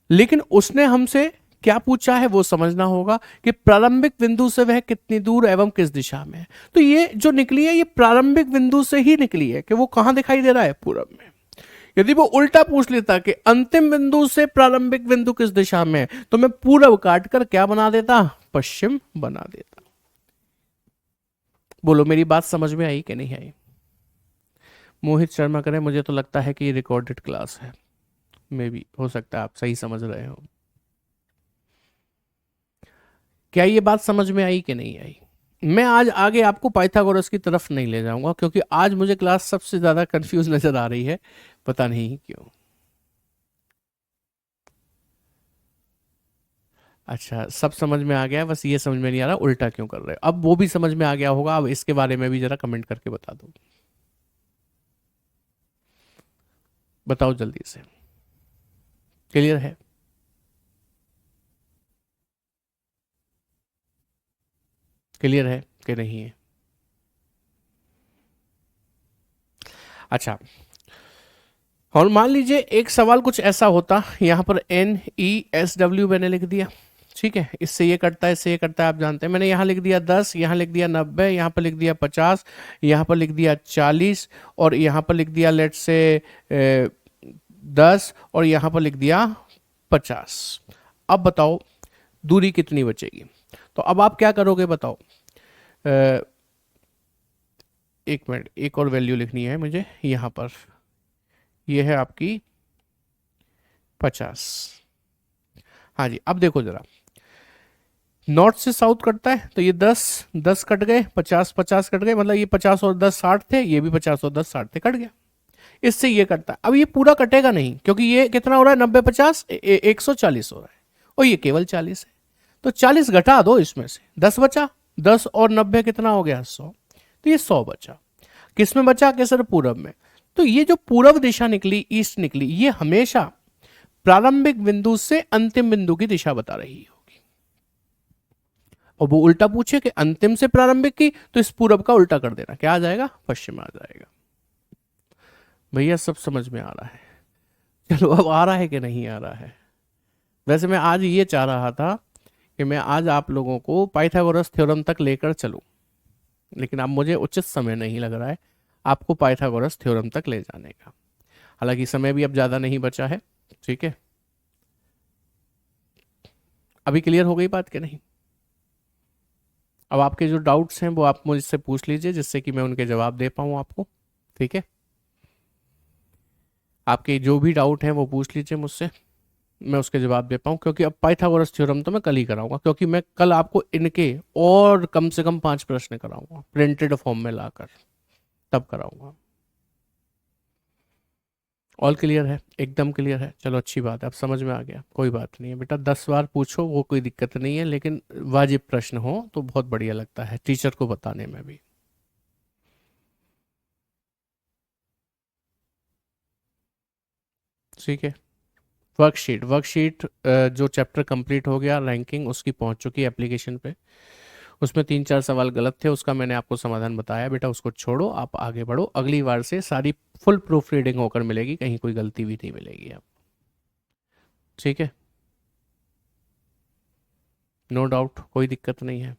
लेकिन उसने हमसे क्या पूछा है वो समझना होगा कि प्रारंभिक बिंदु से वह कितनी दूर एवं किस दिशा में है। तो ये जो निकली है ये प्रारंभिक बिंदु से ही निकली है कि वो कहां दिखाई दे रहा है, पूरब में। यदि वो उल्टा पूछ लेता कि अंतिम बिंदु से प्रारंभिक बिंदु किस दिशा में है, तो मैं पूरब काटकर क्या बना देता, पश्चिम बना देता। बोलो मेरी बात समझ में आई कि नहीं आई। मोहित शर्मा करें, मुझे तो लगता है कि ये रिकॉर्डेड क्लास है, मे भी हो सकता है आप सही समझ रहे हो। क्या ये बात समझ में आई कि नहीं आई। मैं आज आगे आपको पाइथागोरस की तरफ नहीं ले जाऊंगा, क्योंकि आज मुझे क्लास सबसे ज्यादा कंफ्यूज नजर आ रही है, पता नहीं क्यों। अच्छा, सब समझ में आ गया है, बस ये समझ में नहीं आ रहा उल्टा क्यों कर रहे हो। अब वो भी समझ में आ गया होगा, अब इसके बारे में भी जरा कमेंट करके बता दो, बताओ जल्दी से, क्लियर है। क्लियर है कि नहीं है। अच्छा, और मान लीजिए एक सवाल कुछ ऐसा होता, यहां पर NESW मैंने लिख दिया, ठीक है, इससे ये कटता है, इससे ये कटता है, आप जानते हैं। मैंने यहाँ लिख दिया 10, यहाँ लिख दिया 90, यहाँ पर लिख दिया 50, यहाँ पर लिख दिया 40, और यहाँ पर लिख दिया लेट से 10, और यहाँ पर लिख दिया 50। अब बताओ दूरी कितनी बचेगी। तो अब आप क्या करोगे बताओ। अ, एक मिनट, एक और वैल्यू लिखनी है मुझे यहाँ पर, ये है आपकी 50। हाँ जी, अब देखो जरा, नॉर्थ से साउथ कटता है तो ये 10 10 कट गए, 50 50 कट गए, मतलब ये 50 और 10 60 थे, ये भी 50 और 10 60 थे, कट गया। इससे ये कटता है, अब ये पूरा कटेगा नहीं, क्योंकि ये कितना हो रहा है, 90 50 140 हो रहा है, और ये केवल 40 है, तो 40 घटा दो इसमें से, 10 बचा, 10 और 90 कितना हो गया 100, तो ये 100 बचा। किस में बचा कि सर, पूरब में। तो ये जो पूरब दिशा निकली, ईस्ट निकली, ये हमेशा प्रारंभिक बिंदु से अंतिम बिंदु की दिशा बता रही होगी। और वो उल्टा पूछे कि अंतिम से प्रारंभिक की, तो इस पूरब का उल्टा कर देना, क्या आ जाएगा, पश्चिम आ जाएगा। भैया सब समझ में आ रहा है। चलो अब आ रहा है कि नहीं आ रहा है। वैसे मैं आज ये चाह रहा था कि मैं आज आप लोगों को पाइथागोरस थ्योरम तक लेकर चलूं, लेकिन अब मुझे उचित समय नहीं लग रहा है आपको पाइथागोरस थ्योरम तक ले जाने का। हालांकि समय भी अब ज़्यादा नहीं बचा है, ठीक है। अभी क्लियर हो गई बात कि नहीं। अब आपके जो डाउट्स हैं वो आप मुझसे पूछ लीजिए, जिससे कि मैं उनके जवाब दे पाऊँ आपको, ठीक है। आपके जो भी डाउट हैं वो पूछ लीजिए मुझसे, मैं उसके जवाब दे पाऊँ, क्योंकि अब पाइथागोरस थ्योरम तो मैं कल ही कराऊंगा, क्योंकि मैं कल आपको इनके और कम से कम 5 प्रश्न कराऊंगा प्रिंटेड फॉर्म में लाकर, तब कराऊंगा। ऑल क्लियर है, एकदम क्लियर है। चलो अच्छी बात है, अब समझ में आ गया, कोई बात नहीं है बेटा, 10 बार पूछो वो कोई दिक्कत नहीं है, लेकिन वाजिब प्रश्न हो तो बहुत बढ़िया लगता है टीचर को बताने में भी। ठीक है, वर्कशीट वर्कशीट जो चैप्टर कंप्लीट हो गया, रैंकिंग उसकी पहुंच चुकी है एप्लीकेशन पे। उसमें 3 4 सवाल गलत थे, उसका मैंने आपको समाधान बताया, बेटा उसको छोड़ो, आप आगे बढ़ो, अगली बार से सारी फुल प्रूफ रीडिंग होकर मिलेगी, कहीं कोई गलती भी नहीं मिलेगी अब, ठीक है। नो डाउट, कोई दिक्कत नहीं है।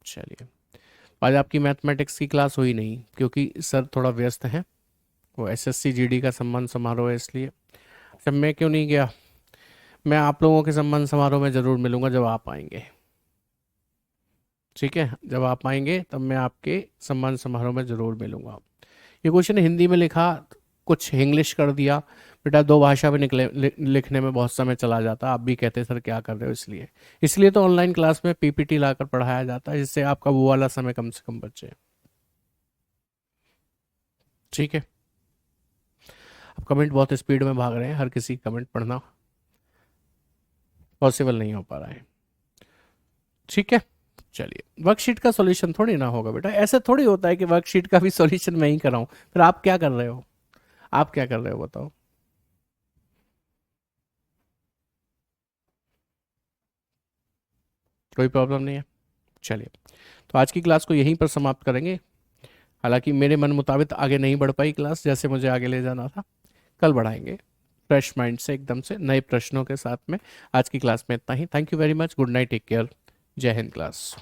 चलिए, आज आपकी मैथमेटिक्स की क्लास हुई नहीं क्योंकि सर थोड़ा व्यस्त हैं, वो एसएससी जीडी का सम्मान समारोह है इसलिए। जब मैं क्यों नहीं गया, मैं आप लोगों के सम्मान समारोह में ज़रूर मिलूंगा जब आप आएंगे। ठीक है, जब आप आएंगे तब मैं आपके सम्मान समारोह में ज़रूर मिलूंगा। ये क्वेश्चन हिंदी में लिखा, कुछ इंग्लिश कर दिया। बेटा दो भाषा में लिखने में बहुत समय चला जाता। आप भी कहते सर क्या कर रहे हो, इसलिए इसलिए तो ऑनलाइन क्लास में पीपीटी लाकर पढ़ाया जाता है, जिससे आपका वो वाला समय कम से कम बचे। ठीक है, अब कमेंट बहुत स्पीड में भाग रहे हैं, हर किसी कमेंट पढ़ना पॉसिबल नहीं हो पा रहा है। ठीक है, चलिए, वर्कशीट का सॉल्यूशन थोड़ी ना होगा बेटा, ऐसे थोड़ी होता है कि वर्कशीट का भी सॉल्यूशन मैं ही कर रहा हूँ। फिर आप क्या कर रहे हो, आप क्या कर रहे हो बताओ। कोई प्रॉब्लम नहीं है, चलिए, तो आज की क्लास को यहीं पर समाप्त करेंगे। हालांकि मेरे मन मुताबिक आगे नहीं बढ़ पाई क्लास, जैसे मुझे आगे ले जाना था। कल बढ़ाएंगे फ्रेश माइंड से, एकदम से नए प्रश्नों के साथ में। आज की क्लास में इतना ही। Thank you very much, good night, take care, जय हिंद क्लास।